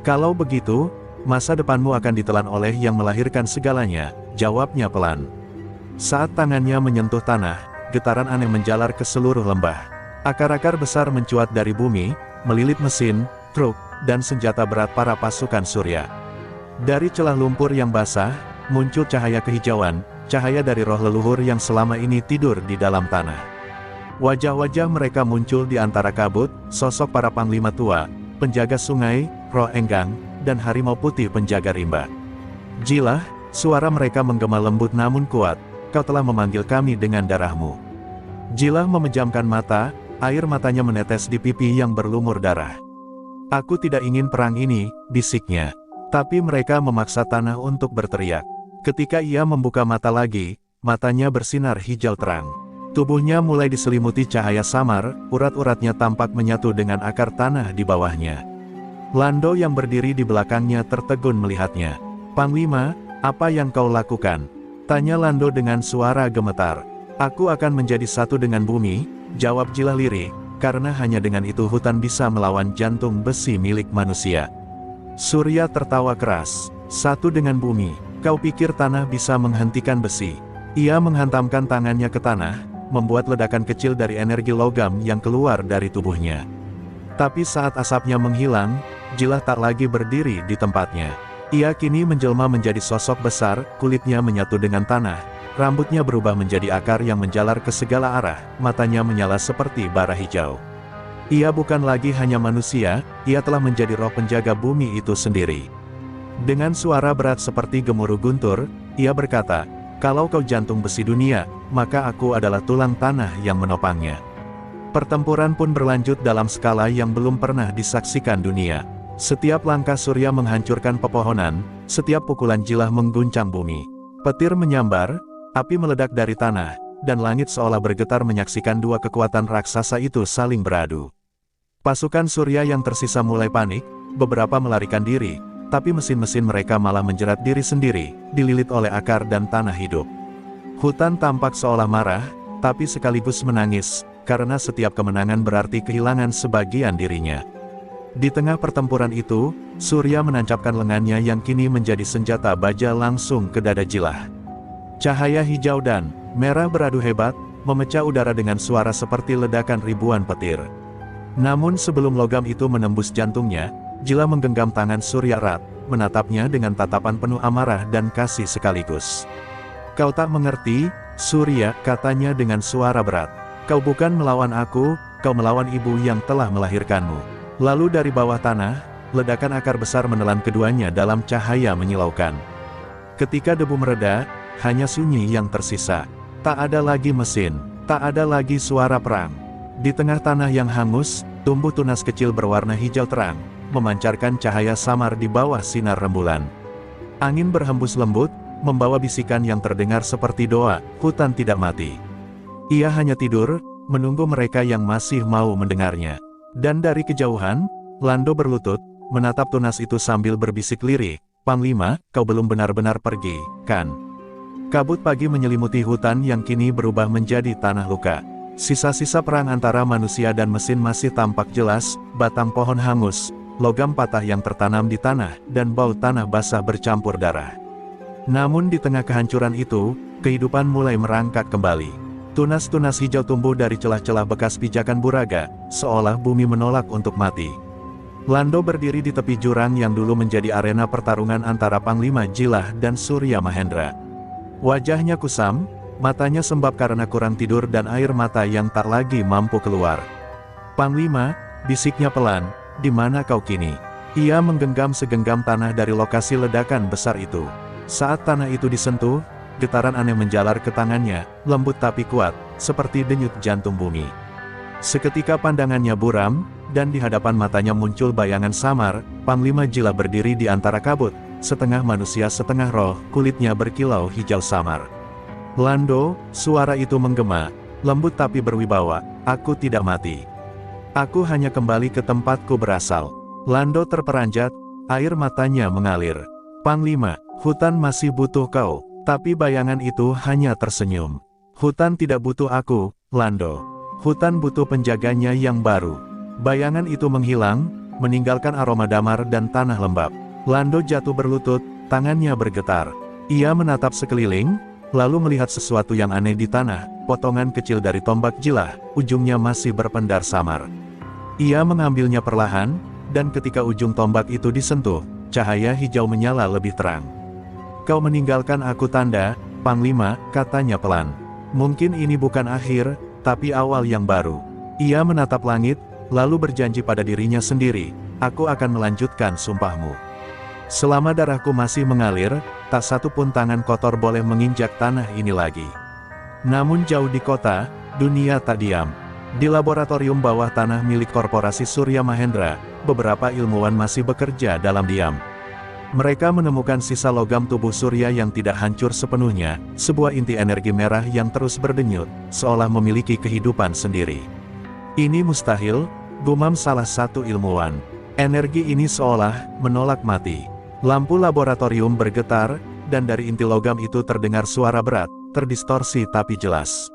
S1: "Kalau begitu, masa depanmu akan ditelan oleh yang melahirkan segalanya," jawabnya pelan. Saat tangannya menyentuh tanah, getaran aneh menjalar ke seluruh lembah. Akar-akar besar mencuat dari bumi, melilit mesin, truk, dan senjata berat para pasukan Surya. Dari celah lumpur yang basah, muncul cahaya kehijauan, cahaya dari roh leluhur yang selama ini tidur di dalam tanah. Wajah-wajah mereka muncul di antara kabut, sosok para panglima tua, penjaga sungai, roh enggang, dan harimau putih penjaga rimba. Jilah, suara mereka menggema lembut namun kuat, kau telah memanggil kami dengan darahmu. Jilah memejamkan mata, air matanya menetes di pipi yang berlumur darah. Aku tidak ingin perang ini, bisiknya. Tapi mereka memaksa tanah untuk berteriak. Ketika ia membuka mata lagi, matanya bersinar hijau terang. Tubuhnya mulai diselimuti cahaya samar, urat-uratnya tampak menyatu dengan akar tanah di bawahnya. Lando yang berdiri di belakangnya tertegun melihatnya. Panglima, apa yang kau lakukan? Tanya Lando dengan suara gemetar. Aku akan menjadi satu dengan bumi, jawab Jilah lirih, karena hanya dengan itu hutan bisa melawan jantung besi milik manusia. Surya tertawa keras. Satu dengan bumi, kau pikir tanah bisa menghentikan besi? Ia menghantamkan tangannya ke tanah, membuat ledakan kecil dari energi logam yang keluar dari tubuhnya. Tapi saat asapnya menghilang, Jilah tak lagi berdiri di tempatnya. Ia kini menjelma menjadi sosok besar, kulitnya menyatu dengan tanah, rambutnya berubah menjadi akar yang menjalar ke segala arah, matanya menyala seperti bara hijau. Ia bukan lagi hanya manusia, ia telah menjadi roh penjaga bumi itu sendiri. Dengan suara berat seperti gemuruh guntur, ia berkata, kalau kau jantung besi dunia, maka aku adalah tulang tanah yang menopangnya. Pertempuran pun berlanjut dalam skala yang belum pernah disaksikan dunia. Setiap langkah Surya menghancurkan pepohonan, setiap pukulan Jilah mengguncang bumi. Petir menyambar, api meledak dari tanah, dan langit seolah bergetar menyaksikan dua kekuatan raksasa itu saling beradu. Pasukan Surya yang tersisa mulai panik, beberapa melarikan diri, tapi mesin-mesin mereka malah menjerat diri sendiri, dililit oleh akar dan tanah hidup. Hutan tampak seolah marah, tapi sekaligus menangis, karena setiap kemenangan berarti kehilangan sebagian dirinya. Di tengah pertempuran itu, Surya menancapkan lengannya yang kini menjadi senjata baja langsung ke dada Jilah. Cahaya hijau dan merah beradu hebat, memecah udara dengan suara seperti ledakan ribuan petir. Namun sebelum logam itu menembus jantungnya, Jilah menggenggam tangan Surya erat, menatapnya dengan tatapan penuh amarah dan kasih sekaligus. Kau tak mengerti, Surya, katanya dengan suara berat. Kau bukan melawan aku, kau melawan ibu yang telah melahirkanmu. Lalu dari bawah tanah, ledakan akar besar menelan keduanya dalam cahaya menyilaukan. Ketika debu mereda, hanya sunyi yang tersisa. Tak ada lagi mesin, tak ada lagi suara perang. Di tengah tanah yang hangus, tumbuh tunas kecil berwarna hijau terang, memancarkan cahaya samar di bawah sinar rembulan. Angin berhembus lembut, membawa bisikan yang terdengar seperti doa, hutan tidak mati. Ia hanya tidur, menunggu mereka yang masih mau mendengarnya. Dan dari kejauhan, Lando berlutut, menatap tunas itu sambil berbisik lirih, Panglima, kau belum benar-benar pergi, kan? Kabut pagi menyelimuti hutan yang kini berubah menjadi tanah luka. Sisa-sisa perang antara manusia dan mesin masih tampak jelas, batang pohon hangus, logam patah yang tertanam di tanah, dan bau tanah basah bercampur darah. Namun di tengah kehancuran itu, kehidupan mulai merangkak kembali. Tunas-tunas hijau tumbuh dari celah-celah bekas pijakan Buraga, seolah bumi menolak untuk mati. Lando berdiri di tepi jurang yang dulu menjadi arena pertarungan antara Panglima Jilah dan Surya Mahendra. Wajahnya kusam, matanya sembab karena kurang tidur dan air mata yang tak lagi mampu keluar. Panglima, bisiknya pelan, di mana kau kini? Ia menggenggam segenggam tanah dari lokasi ledakan besar itu. Saat tanah itu disentuh, getaran aneh menjalar ke tangannya, lembut tapi kuat, seperti denyut jantung bumi. Seketika pandangannya buram, dan di hadapan matanya muncul bayangan samar, Panglima Jilah berdiri di antara kabut, setengah manusia setengah roh, kulitnya berkilau hijau samar. Lando, suara itu menggema, lembut tapi berwibawa, aku tidak mati. Aku hanya kembali ke tempatku berasal. Lando terperanjat, air matanya mengalir. Panglima, hutan masih butuh kau. Tapi bayangan itu hanya tersenyum. Hutan tidak butuh aku, Lando. Hutan butuh penjaganya yang baru. Bayangan itu menghilang, meninggalkan aroma damar dan tanah lembab. Lando jatuh berlutut, tangannya bergetar. Ia menatap sekeliling, lalu melihat sesuatu yang aneh di tanah, potongan kecil dari tombak Jilah, ujungnya masih berpendar samar. Ia mengambilnya perlahan, dan ketika ujung tombak itu disentuh, cahaya hijau menyala lebih terang. Kau meninggalkan aku tanda, Panglima, katanya pelan. Mungkin ini bukan akhir, tapi awal yang baru. Ia menatap langit, lalu berjanji pada dirinya sendiri, aku akan melanjutkan sumpahmu. Selama darahku masih mengalir, tak satu pun tangan kotor boleh menginjak tanah ini lagi. Namun jauh di kota, dunia tak diam. Di laboratorium bawah tanah milik korporasi Surya Mahendra, beberapa ilmuwan masih bekerja dalam diam. Mereka menemukan sisa logam tubuh Surya yang tidak hancur sepenuhnya, sebuah inti energi merah yang terus berdenyut, seolah memiliki kehidupan sendiri. Ini mustahil, gumam salah satu ilmuwan. Energi ini seolah menolak mati. Lampu laboratorium bergetar, dan dari inti logam itu terdengar suara berat, terdistorsi tapi jelas.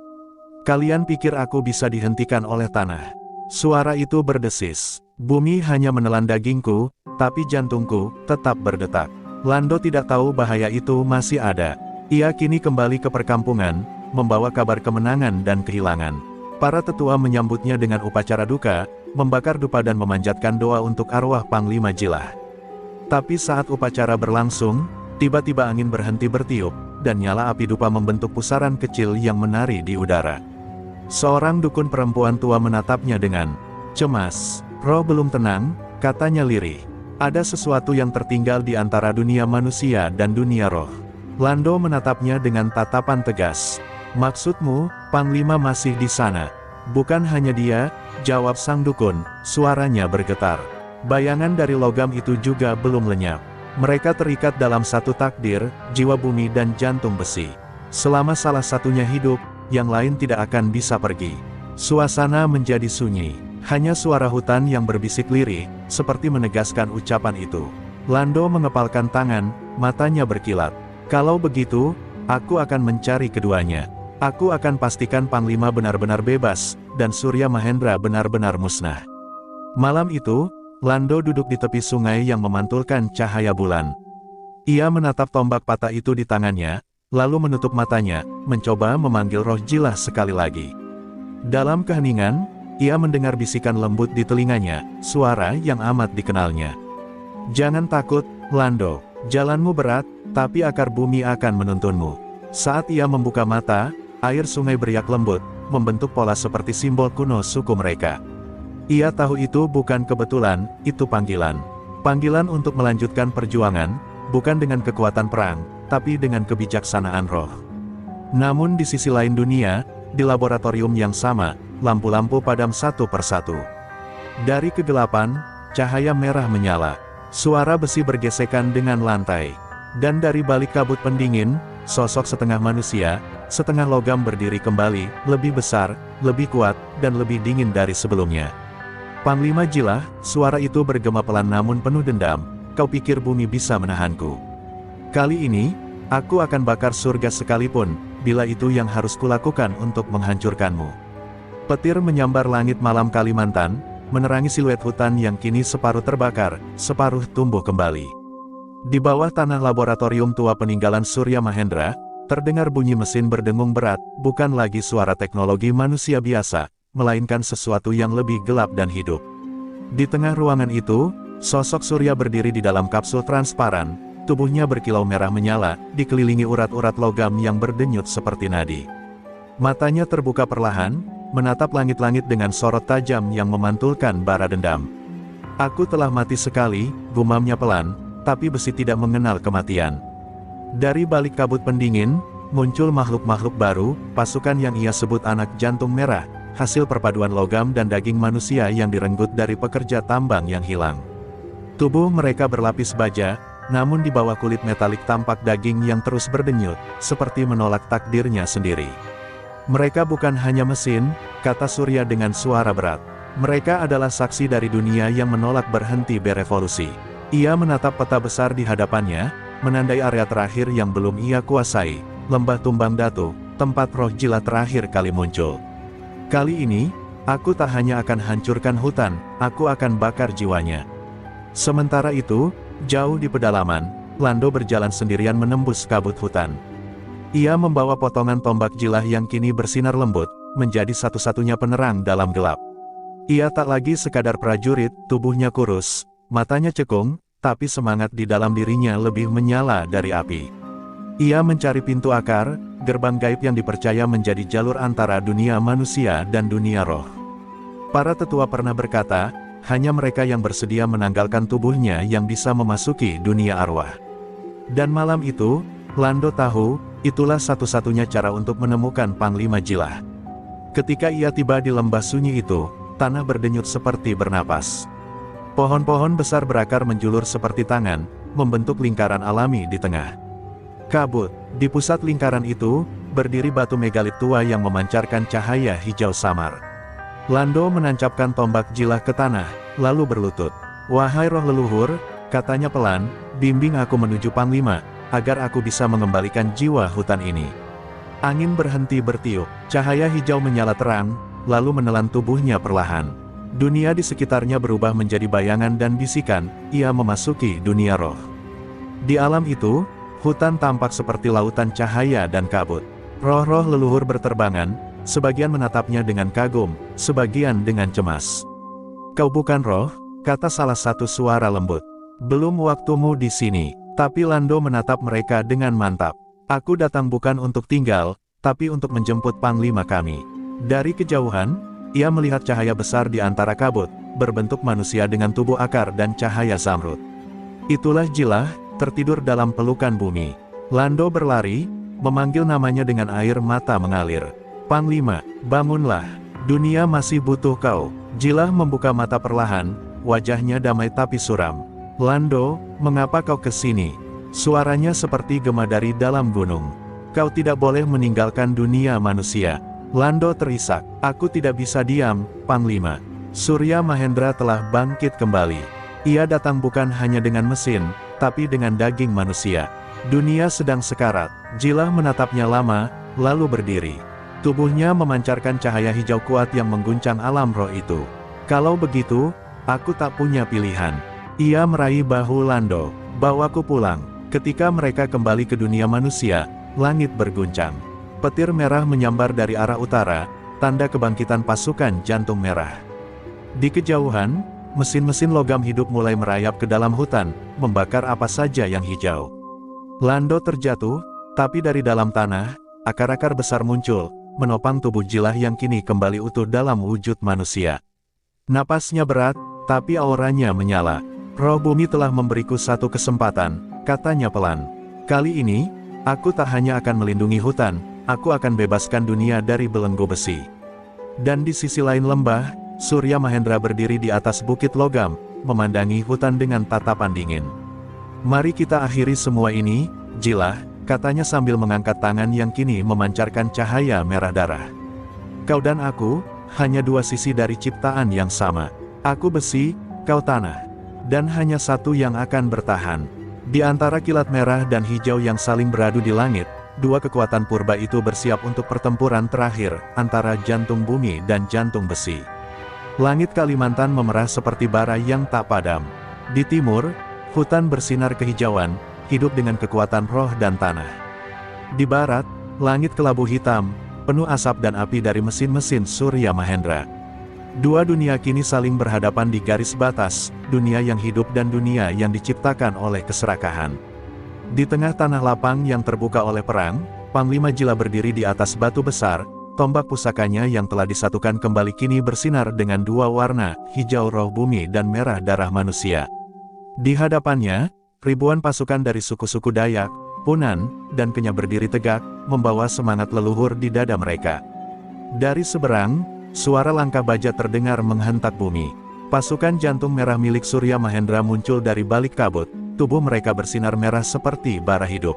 S1: Kalian pikir aku bisa dihentikan oleh tanah? Suara itu berdesis. Bumi hanya menelan dagingku, tapi jantungku tetap berdetak. Lando tidak tahu bahaya itu masih ada. Ia kini kembali ke perkampungan, membawa kabar kemenangan dan kehilangan. Para tetua menyambutnya dengan upacara duka, membakar dupa dan memanjatkan doa untuk arwah Panglima Jilah. Tapi saat upacara berlangsung, tiba-tiba angin berhenti bertiup, dan nyala api dupa membentuk pusaran kecil yang menari di udara. Seorang dukun perempuan tua menatapnya dengan cemas. Roh belum tenang, katanya lirih. Ada sesuatu yang tertinggal di antara dunia manusia dan dunia roh. Lando menatapnya dengan tatapan tegas. Maksudmu, Panglima masih di sana? Bukan hanya dia, jawab sang dukun, suaranya bergetar. Bayangan dari logam itu juga belum lenyap. Mereka terikat dalam satu takdir, jiwa bumi dan jantung besi. Selama salah satunya hidup, yang lain tidak akan bisa pergi. Suasana menjadi sunyi. Hanya suara hutan yang berbisik lirih, seperti menegaskan ucapan itu. Lando mengepalkan tangan, matanya berkilat. Kalau begitu, aku akan mencari keduanya. Aku akan pastikan Panglima benar-benar bebas, dan Surya Mahendra benar-benar musnah. Malam itu, Lando duduk di tepi sungai yang memantulkan cahaya bulan. Ia menatap tombak patah itu di tangannya, lalu menutup matanya, mencoba memanggil roh Jilah sekali lagi. Dalam keheningan, ia mendengar bisikan lembut di telinganya, suara yang amat dikenalnya. Jangan takut, Lando. Jalanmu berat, tapi akar bumi akan menuntunmu. Saat ia membuka mata, air sungai beriak lembut, membentuk pola seperti simbol kuno suku mereka. Ia tahu itu bukan kebetulan, itu panggilan. Panggilan untuk melanjutkan perjuangan, bukan dengan kekuatan perang, tapi dengan kebijaksanaan roh. Namun di sisi lain dunia, di laboratorium yang sama, lampu-lampu padam satu persatu. Dari kegelapan, cahaya merah menyala. Suara besi bergesekan dengan lantai. Dan dari balik kabut pendingin, sosok setengah manusia, setengah logam berdiri kembali, lebih besar, lebih kuat, dan lebih dingin dari sebelumnya. Panglima Jilah, suara itu bergema pelan namun penuh dendam, kau pikir bumi bisa menahanku? Kali ini, aku akan bakar surga sekalipun, bila itu yang harus kulakukan untuk menghancurkanmu. Petir menyambar langit malam Kalimantan, menerangi siluet hutan yang kini separuh terbakar, separuh tumbuh kembali. Di bawah tanah laboratorium tua peninggalan Surya Mahendra, terdengar bunyi mesin berdengung berat, bukan lagi suara teknologi manusia biasa, melainkan sesuatu yang lebih gelap dan hidup. Di tengah ruangan itu, sosok Surya berdiri di dalam kapsul transparan, tubuhnya berkilau merah menyala, dikelilingi urat-urat logam yang berdenyut seperti nadi. Matanya terbuka perlahan, menatap langit-langit dengan sorot tajam yang memantulkan bara dendam. Aku telah mati sekali, gumamnya pelan, tapi besi tidak mengenal kematian. Dari balik kabut pendingin, muncul makhluk-makhluk baru, pasukan yang ia sebut anak jantung merah, hasil perpaduan logam dan daging manusia yang direnggut dari pekerja tambang yang hilang. Tubuh mereka berlapis baja, namun di bawah kulit metalik tampak daging yang terus berdenyut, seperti menolak takdirnya sendiri. Mereka bukan hanya mesin, kata Surya dengan suara berat. Mereka adalah saksi dari dunia yang menolak berhenti berevolusi. Ia menatap peta besar di hadapannya, menandai area terakhir yang belum ia kuasai, lembah Tumbang Datu, tempat roh Jilah terakhir kali muncul. Kali ini, aku tak hanya akan hancurkan hutan, aku akan bakar jiwanya. Sementara itu, jauh di pedalaman, Lando berjalan sendirian menembus kabut hutan. Ia membawa potongan tombak Jilah yang kini bersinar lembut, menjadi satu-satunya penerang dalam gelap. Ia tak lagi sekadar prajurit, tubuhnya kurus, matanya cekung, tapi semangat di dalam dirinya lebih menyala dari api. Ia mencari pintu akar, gerbang gaib yang dipercaya menjadi jalur antara dunia manusia dan dunia roh. Para tetua pernah berkata, hanya mereka yang bersedia menanggalkan tubuhnya yang bisa memasuki dunia arwah. Dan malam itu, Lando tahu, itulah satu-satunya cara untuk menemukan Panglima Jilah. Ketika ia tiba di lembah sunyi itu, tanah berdenyut seperti bernapas. Pohon-pohon besar berakar menjulur seperti tangan, membentuk lingkaran alami di tengah kabut. Di pusat lingkaran itu, berdiri batu megalit tua yang memancarkan cahaya hijau samar. Lando menancapkan tombak Jilah ke tanah, lalu berlutut. "Wahai roh leluhur," katanya pelan, "bimbing aku menuju Panglima, agar aku bisa mengembalikan jiwa hutan ini." Angin berhenti bertiup, cahaya hijau menyala terang, lalu menelan tubuhnya perlahan. Dunia di sekitarnya berubah menjadi bayangan dan bisikan, ia memasuki dunia roh. Di alam itu, hutan tampak seperti lautan cahaya dan kabut. Roh-roh leluhur berterbangan, sebagian menatapnya dengan kagum, sebagian dengan cemas. "Kau bukan roh," kata salah satu suara lembut. "Belum waktumu di sini." Tapi Lando menatap mereka dengan mantap. "Aku datang bukan untuk tinggal, tapi untuk menjemput Panglima kami." Dari kejauhan, ia melihat cahaya besar di antara kabut, berbentuk manusia dengan tubuh akar dan cahaya zamrud. Itulah Jilah, tertidur dalam pelukan bumi. Lando berlari, memanggil namanya dengan air mata mengalir. "Panglima, bangunlah. Dunia masih butuh kau." Jilah membuka mata perlahan, wajahnya damai tapi suram. "Lando, mengapa kau ke sini?" Suaranya seperti gema dari dalam gunung. "Kau tidak boleh meninggalkan dunia manusia." Lando terisak, "Aku tidak bisa diam, Panglima." Surya Mahendra telah bangkit kembali. Ia datang bukan hanya dengan mesin, tapi dengan daging manusia. Dunia sedang sekarat. Jilah menatapnya lama, lalu berdiri. Tubuhnya memancarkan cahaya hijau kuat yang mengguncang alam roh itu. "Kalau begitu, aku tak punya pilihan." Ia meraih bahu Lando. "Bawaku pulang." Ketika mereka kembali ke dunia manusia, langit berguncang. Petir merah menyambar dari arah utara, tanda kebangkitan pasukan jantung merah. Di kejauhan, mesin-mesin logam hidup mulai merayap ke dalam hutan, membakar apa saja yang hijau. Lando terjatuh, tapi dari dalam tanah, akar-akar besar muncul, menopang tubuh Jilah yang kini kembali utuh dalam wujud manusia. Napasnya berat, tapi auranya menyala. "Roh bumi telah memberiku satu kesempatan," katanya pelan. "Kali ini, aku tak hanya akan melindungi hutan, aku akan bebaskan dunia dari belenggu besi." Dan di sisi lain lembah, Surya Mahendra berdiri di atas bukit logam, memandangi hutan dengan tatapan dingin. "Mari kita akhiri semua ini, Jilah," katanya sambil mengangkat tangan yang kini memancarkan cahaya merah darah. "Kau dan aku, hanya dua sisi dari ciptaan yang sama. Aku besi, kau tanah. Dan hanya satu yang akan bertahan." Di antara kilat merah dan hijau yang saling beradu di langit, dua kekuatan purba itu bersiap untuk pertempuran terakhir, antara jantung bumi dan jantung besi. Langit Kalimantan memerah seperti bara yang tak padam. Di timur, hutan bersinar kehijauan, hidup dengan kekuatan roh dan tanah. Di barat, langit kelabu hitam, penuh asap dan api dari mesin-mesin Surya Mahendra. Dua dunia kini saling berhadapan di garis batas, dunia yang hidup dan dunia yang diciptakan oleh keserakahan. Di tengah tanah lapang yang terbuka oleh perang, Panglima Jilah berdiri di atas batu besar, tombak pusakanya yang telah disatukan kembali kini bersinar dengan dua warna, hijau roh bumi dan merah darah manusia. Di hadapannya, ribuan pasukan dari suku-suku Dayak, Punan, dan Kenya berdiri tegak, membawa semangat leluhur di dada mereka. Dari seberang, suara langkah baja terdengar menghentak bumi. Pasukan jantung merah milik Surya Mahendra muncul dari balik kabut. Tubuh mereka bersinar merah seperti bara hidup.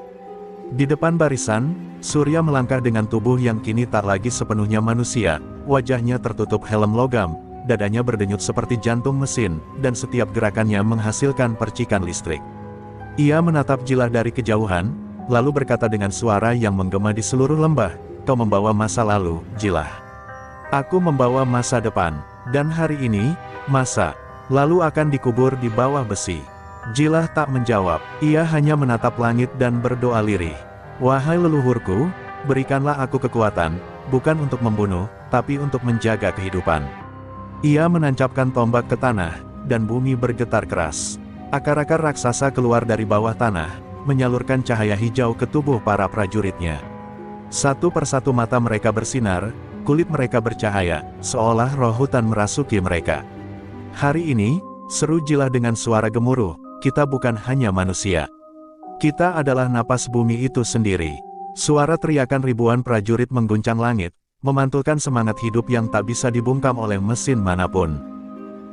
S1: Di depan barisan, Surya melangkah dengan tubuh yang kini tak lagi sepenuhnya manusia, wajahnya tertutup helm logam, dadanya berdenyut seperti jantung mesin, dan setiap gerakannya menghasilkan percikan listrik. Ia menatap Jilah dari kejauhan, lalu berkata dengan suara yang menggema di seluruh lembah, "Kau membawa masa lalu, Jilah. Aku membawa masa depan, dan hari ini, masa lalu akan dikubur di bawah besi." Jilah tak menjawab, ia hanya menatap langit dan berdoa lirih. "Wahai leluhurku, berikanlah aku kekuatan, bukan untuk membunuh, tapi untuk menjaga kehidupan." Ia menancapkan tombak ke tanah, dan bumi bergetar keras. Akar-akar raksasa keluar dari bawah tanah, menyalurkan cahaya hijau ke tubuh para prajuritnya. Satu persatu mata mereka bersinar, kulit mereka bercahaya, seolah roh hutan merasuki mereka. Hari ini, seru Jilah dengan suara gemuruh, kita bukan hanya manusia. Kita adalah napas bumi itu sendiri. Suara teriakan ribuan prajurit mengguncang langit, memantulkan semangat hidup yang tak bisa dibungkam oleh mesin manapun.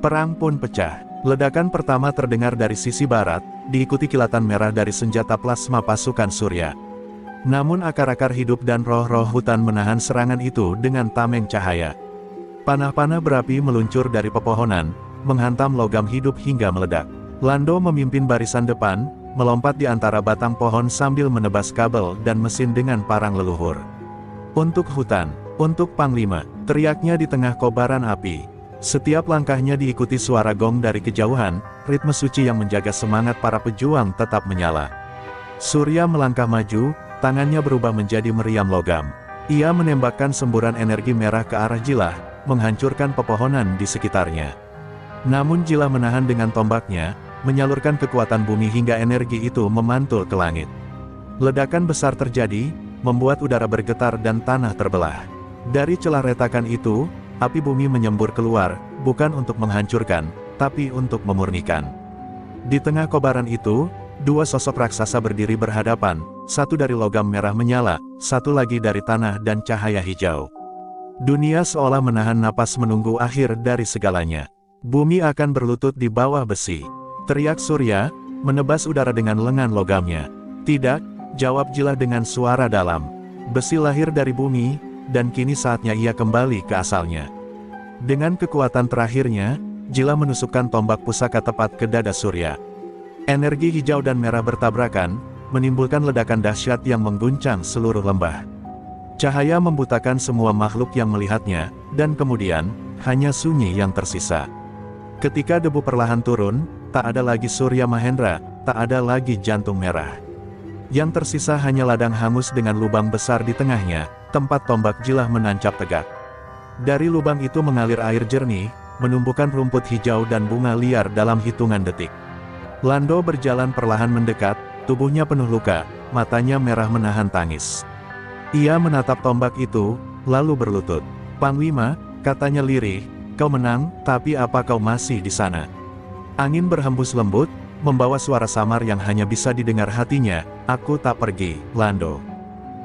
S1: Perang pun pecah. Ledakan pertama terdengar dari sisi barat, diikuti kilatan merah dari senjata plasma pasukan surya. Namun akar-akar hidup dan roh-roh hutan menahan serangan itu dengan tameng cahaya. Panah-panah berapi meluncur dari pepohonan, menghantam logam hidup hingga meledak. Lando memimpin barisan depan, melompat di antara batang pohon sambil menebas kabel dan mesin dengan parang leluhur. Untuk hutan, untuk Panglima, teriaknya di tengah kobaran api. Setiap langkahnya diikuti suara gong dari kejauhan, ritme suci yang menjaga semangat para pejuang tetap menyala. Surya melangkah maju, tangannya berubah menjadi meriam logam. Ia menembakkan semburan energi merah ke arah Jilah, menghancurkan pepohonan di sekitarnya. Namun Jilah menahan dengan tombaknya, menyalurkan kekuatan bumi hingga energi itu memantul ke langit. Ledakan besar terjadi, membuat udara bergetar dan tanah terbelah. Dari celah retakan itu, api bumi menyembur keluar, bukan untuk menghancurkan, tapi untuk memurnikan. Di tengah kobaran itu, dua sosok raksasa berdiri berhadapan, satu dari logam merah menyala, satu lagi dari tanah dan cahaya hijau. Dunia seolah menahan napas menunggu akhir dari segalanya. Bumi akan berlutut di bawah besi. Teriak Surya, menebas udara dengan lengan logamnya. Tidak, jawab Jilah dengan suara dalam. Besi lahir dari bumi, dan kini saatnya ia kembali ke asalnya. Dengan kekuatan terakhirnya, Jilah menusukkan tombak pusaka tepat ke dada Surya. Energi hijau dan merah bertabrakan, menimbulkan ledakan dahsyat yang mengguncang seluruh lembah. Cahaya membutakan semua makhluk yang melihatnya, dan kemudian, hanya sunyi yang tersisa. Ketika debu perlahan turun, tak ada lagi Surya Mahendra, tak ada lagi jantung merah. Yang tersisa hanya ladang hangus dengan lubang besar di tengahnya, tempat tombak Jilah menancap tegak. Dari lubang itu mengalir air jernih, menumbuhkan rumput hijau dan bunga liar dalam hitungan detik. Lando berjalan perlahan mendekat, tubuhnya penuh luka, matanya merah menahan tangis. Ia menatap tombak itu, lalu berlutut. Panglima, katanya lirih, kau menang, tapi apa kau masih di sana? Angin berhembus lembut, membawa suara samar yang hanya bisa didengar hatinya, aku tak pergi, Lando.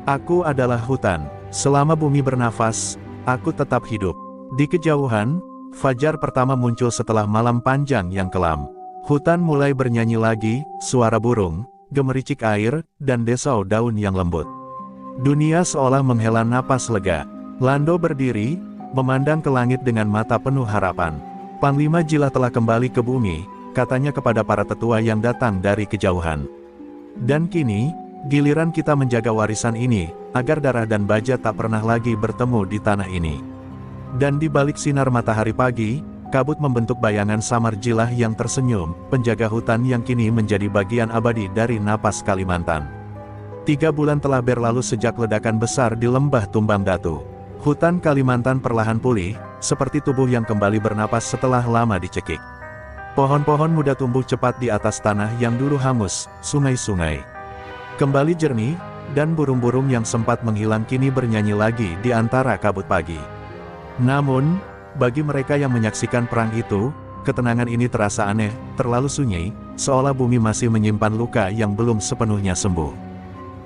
S1: Aku adalah hutan, selama bumi bernafas, aku tetap hidup. Di kejauhan, fajar pertama muncul setelah malam panjang yang kelam. Hutan mulai bernyanyi lagi, suara burung, gemericik air, dan desau daun yang lembut. Dunia seolah menghela napas lega. Lando berdiri, memandang ke langit dengan mata penuh harapan. Panglima Jilah telah kembali ke bumi, katanya kepada para tetua yang datang dari kejauhan. Dan kini, giliran kita menjaga warisan ini, agar darah dan baja tak pernah lagi bertemu di tanah ini. Dan di balik sinar matahari pagi, kabut membentuk bayangan samar Jilah yang tersenyum, penjaga hutan yang kini menjadi bagian abadi dari napas Kalimantan. 3 bulan telah berlalu sejak ledakan besar di lembah Tumbang Datu. Hutan Kalimantan perlahan pulih, seperti tubuh yang kembali bernapas setelah lama dicekik. Pohon-pohon muda tumbuh cepat di atas tanah yang dulu hangus, sungai-sungai kembali jernih, dan burung-burung yang sempat menghilang kini bernyanyi lagi di antara kabut pagi. Namun, bagi mereka yang menyaksikan perang itu, ketenangan ini terasa aneh, terlalu sunyi, seolah bumi masih menyimpan luka yang belum sepenuhnya sembuh.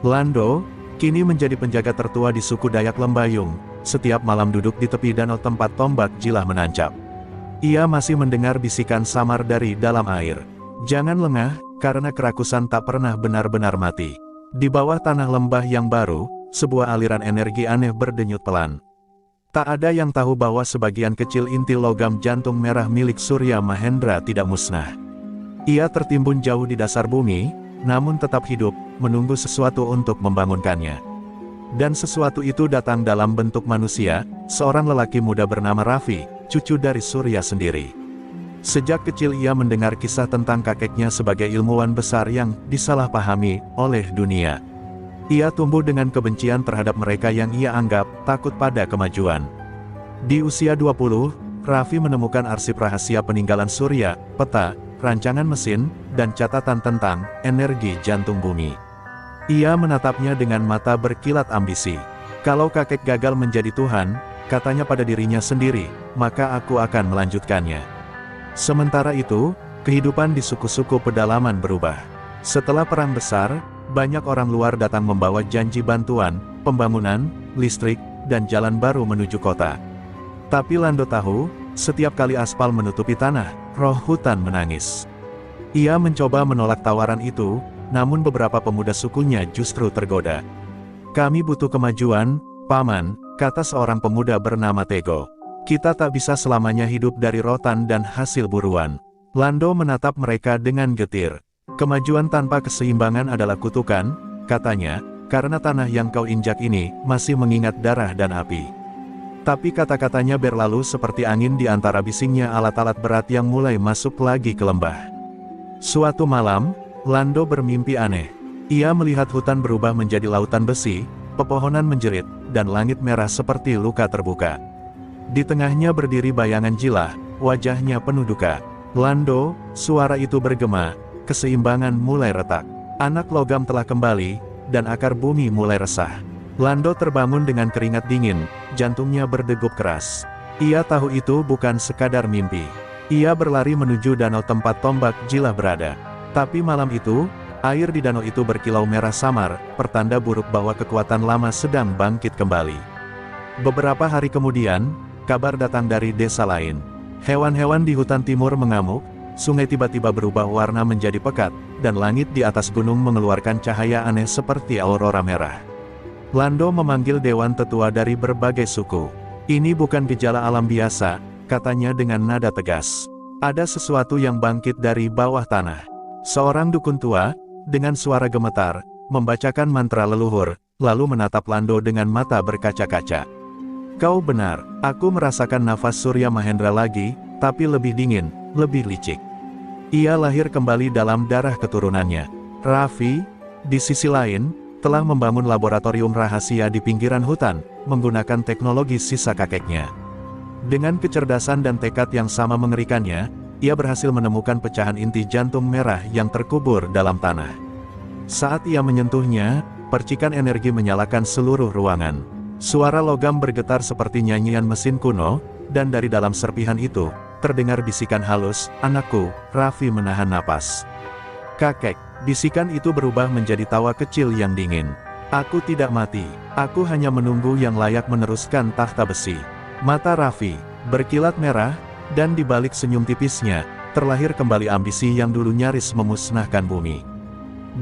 S1: Lando, kini menjadi penjaga tertua di suku Dayak Lembayung, setiap malam duduk di tepi danau tempat tombak Jilah menancap. Ia masih mendengar bisikan samar dari dalam air. Jangan lengah, karena kerakusan tak pernah benar-benar mati. Di bawah tanah lembah yang baru, sebuah aliran energi aneh berdenyut pelan. Tak ada yang tahu bahwa sebagian kecil inti logam jantung merah milik Surya Mahendra tidak musnah. Ia tertimbun jauh di dasar bumi, namun tetap hidup, menunggu sesuatu untuk membangunkannya. Dan sesuatu itu datang dalam bentuk manusia, seorang lelaki muda bernama Raffi, cucu dari Surya sendiri. Sejak kecil ia mendengar kisah tentang kakeknya sebagai ilmuwan besar yang disalahpahami oleh dunia. Ia tumbuh dengan kebencian terhadap mereka yang ia anggap takut pada kemajuan. Di usia 20, Raffi menemukan arsip rahasia peninggalan Surya, peta, rancangan mesin, dan catatan tentang energi jantung bumi. Ia menatapnya dengan mata berkilat ambisi. Kalau kakek gagal menjadi Tuhan, katanya pada dirinya sendiri, maka aku akan melanjutkannya. Sementara itu, kehidupan di suku-suku pedalaman berubah. Setelah perang besar, banyak orang luar datang membawa janji bantuan, pembangunan, listrik, dan jalan baru menuju kota. Tapi Lando tahu, setiap kali aspal menutupi tanah, roh hutan menangis. Ia mencoba menolak tawaran itu, namun beberapa pemuda sukunya justru tergoda. Kami butuh kemajuan, Paman, kata seorang pemuda bernama Tego. Kita tak bisa selamanya hidup dari rotan dan hasil buruan. Lando menatap mereka dengan getir. Kemajuan tanpa keseimbangan adalah kutukan, katanya, karena tanah yang kau injak ini masih mengingat darah dan api. Tapi kata-katanya berlalu seperti angin di antara bisingnya alat-alat berat yang mulai masuk lagi ke lembah. Suatu malam, Lando bermimpi aneh. Ia melihat hutan berubah menjadi lautan besi, pepohonan menjerit, dan langit merah seperti luka terbuka. Di tengahnya berdiri bayangan Jilah, wajahnya penuh duka. Lando, suara itu bergema, keseimbangan mulai retak. Anak logam telah kembali, dan akar bumi mulai resah. Lando terbangun dengan keringat dingin, jantungnya berdegup keras. Ia tahu itu bukan sekadar mimpi. Ia berlari menuju danau tempat tombak Jilah berada. Tapi malam itu, air di danau itu berkilau merah samar, pertanda buruk bahwa kekuatan lama sedang bangkit kembali. Beberapa hari kemudian, kabar datang dari desa lain. Hewan-hewan di hutan timur mengamuk, sungai tiba-tiba berubah warna menjadi pekat, dan langit di atas gunung mengeluarkan cahaya aneh seperti aurora merah. Lando memanggil dewan tetua dari berbagai suku. Ini bukan gejala alam biasa, katanya dengan nada tegas. Ada sesuatu yang bangkit dari bawah tanah. Seorang dukun tua, dengan suara gemetar, membacakan mantra leluhur, lalu menatap Lando dengan mata berkaca-kaca. Kau benar, aku merasakan nafas Surya Mahendra lagi, tapi lebih dingin, lebih licik. Ia lahir kembali dalam darah keturunannya. Raffi, di sisi lain, telah membangun laboratorium rahasia di pinggiran hutan, menggunakan teknologi sisa kakeknya. Dengan kecerdasan dan tekad yang sama mengerikannya, ia berhasil menemukan pecahan inti jantung merah yang terkubur dalam tanah. Saat ia menyentuhnya, percikan energi menyalakan seluruh ruangan. Suara logam bergetar seperti nyanyian mesin kuno, dan dari dalam serpihan itu, terdengar bisikan halus, "Anakku." Raffi menahan napas. "Kakek." Bisikan itu berubah menjadi tawa kecil yang dingin. "Aku tidak mati. Aku hanya menunggu yang layak meneruskan takhta besi." Mata Raffi berkilat merah, dan di balik senyum tipisnya, terlahir kembali ambisi yang dulu nyaris memusnahkan bumi.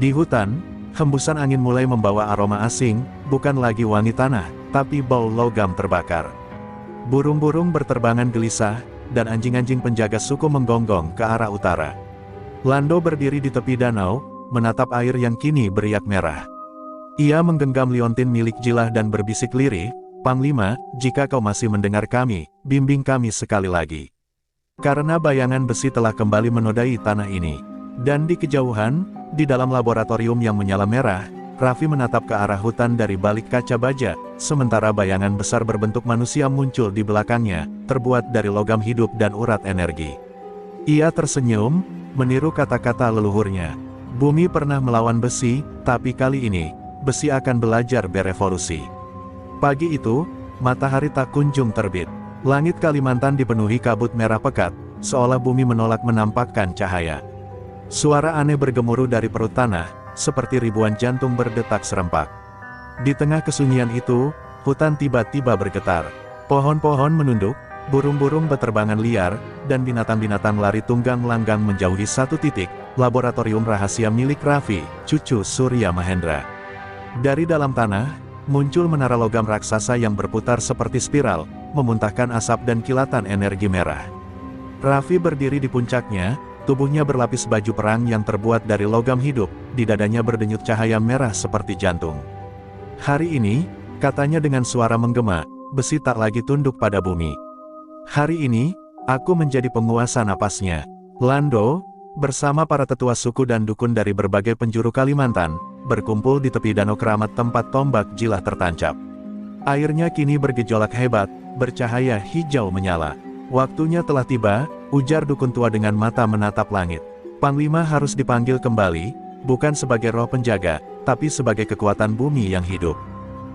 S1: Di hutan, hembusan angin mulai membawa aroma asing, bukan lagi wangi tanah, tapi bau logam terbakar. Burung-burung berterbangan gelisah, dan anjing-anjing penjaga suku menggonggong ke arah utara. Lando berdiri di tepi danau, menatap air yang kini beriak merah. Ia menggenggam liontin milik Jilah dan berbisik lirih, "Panglima, jika kau masih mendengar kami, bimbing kami sekali lagi." Karena bayangan besi telah kembali menodai tanah ini. Dan di kejauhan, di dalam laboratorium yang menyala merah, Raffi menatap ke arah hutan dari balik kaca baja, sementara bayangan besar berbentuk manusia muncul di belakangnya, terbuat dari logam hidup dan urat energi. Ia tersenyum, meniru kata-kata leluhurnya. Bumi pernah melawan besi, tapi kali ini, besi akan belajar berevolusi. Pagi itu, matahari tak kunjung terbit. Langit Kalimantan dipenuhi kabut merah pekat, seolah bumi menolak menampakkan cahaya. Suara aneh bergemuruh dari perut tanah, seperti ribuan jantung berdetak serempak. Di tengah kesunyian itu, hutan tiba-tiba bergetar. Pohon-pohon menunduk, burung-burung beterbangan liar, dan binatang-binatang lari tunggang langgang menjauhi satu titik, laboratorium rahasia milik Raffi, cucu Surya Mahendra. Dari dalam tanah, muncul menara logam raksasa yang berputar seperti spiral, memuntahkan asap dan kilatan energi merah. Raffi berdiri di puncaknya, tubuhnya berlapis baju perang yang terbuat dari logam hidup, di dadanya berdenyut cahaya merah seperti jantung. "Hari ini," katanya dengan suara menggema, "besi tak lagi tunduk pada bumi. Hari ini, aku menjadi penguasa napasnya." Lando, bersama para tetua suku dan dukun dari berbagai penjuru Kalimantan, berkumpul di tepi danau keramat tempat tombak Jilah tertancap. Airnya kini bergejolak hebat, bercahaya hijau menyala. "Waktunya telah tiba," ujar dukun tua dengan mata menatap langit. "Panglima harus dipanggil kembali, bukan sebagai roh penjaga, tapi sebagai kekuatan bumi yang hidup."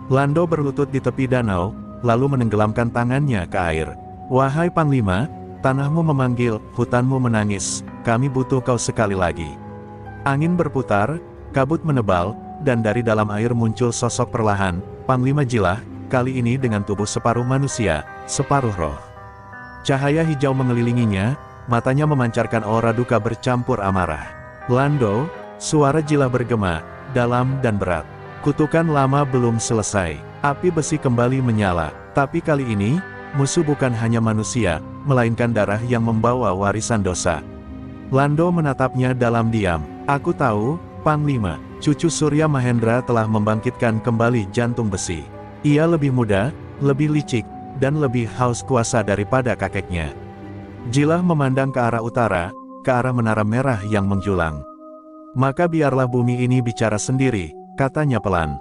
S1: Lando berlutut di tepi danau, lalu menenggelamkan tangannya ke air. Wahai Panglima, tanahmu memanggil, hutanmu menangis, kami butuh kau sekali lagi. Angin berputar, kabut menebal, dan dari dalam air muncul sosok perlahan, Panglima Jilah, kali ini dengan tubuh separuh manusia, separuh roh. Cahaya hijau mengelilinginya, matanya memancarkan aura duka bercampur amarah. Lando, suara Jilah bergema, dalam dan berat. Kutukan lama belum selesai, api besi kembali menyala, tapi kali ini, musuh bukan hanya manusia, melainkan darah yang membawa warisan dosa. Lando menatapnya dalam diam. Aku tahu, Panglima, cucu Surya Mahendra telah membangkitkan kembali jantung besi. Ia lebih muda, lebih licik, dan lebih haus kuasa daripada kakeknya. Jilah memandang ke arah utara, ke arah menara merah yang menjulang. Maka biarlah bumi ini bicara sendiri, katanya pelan.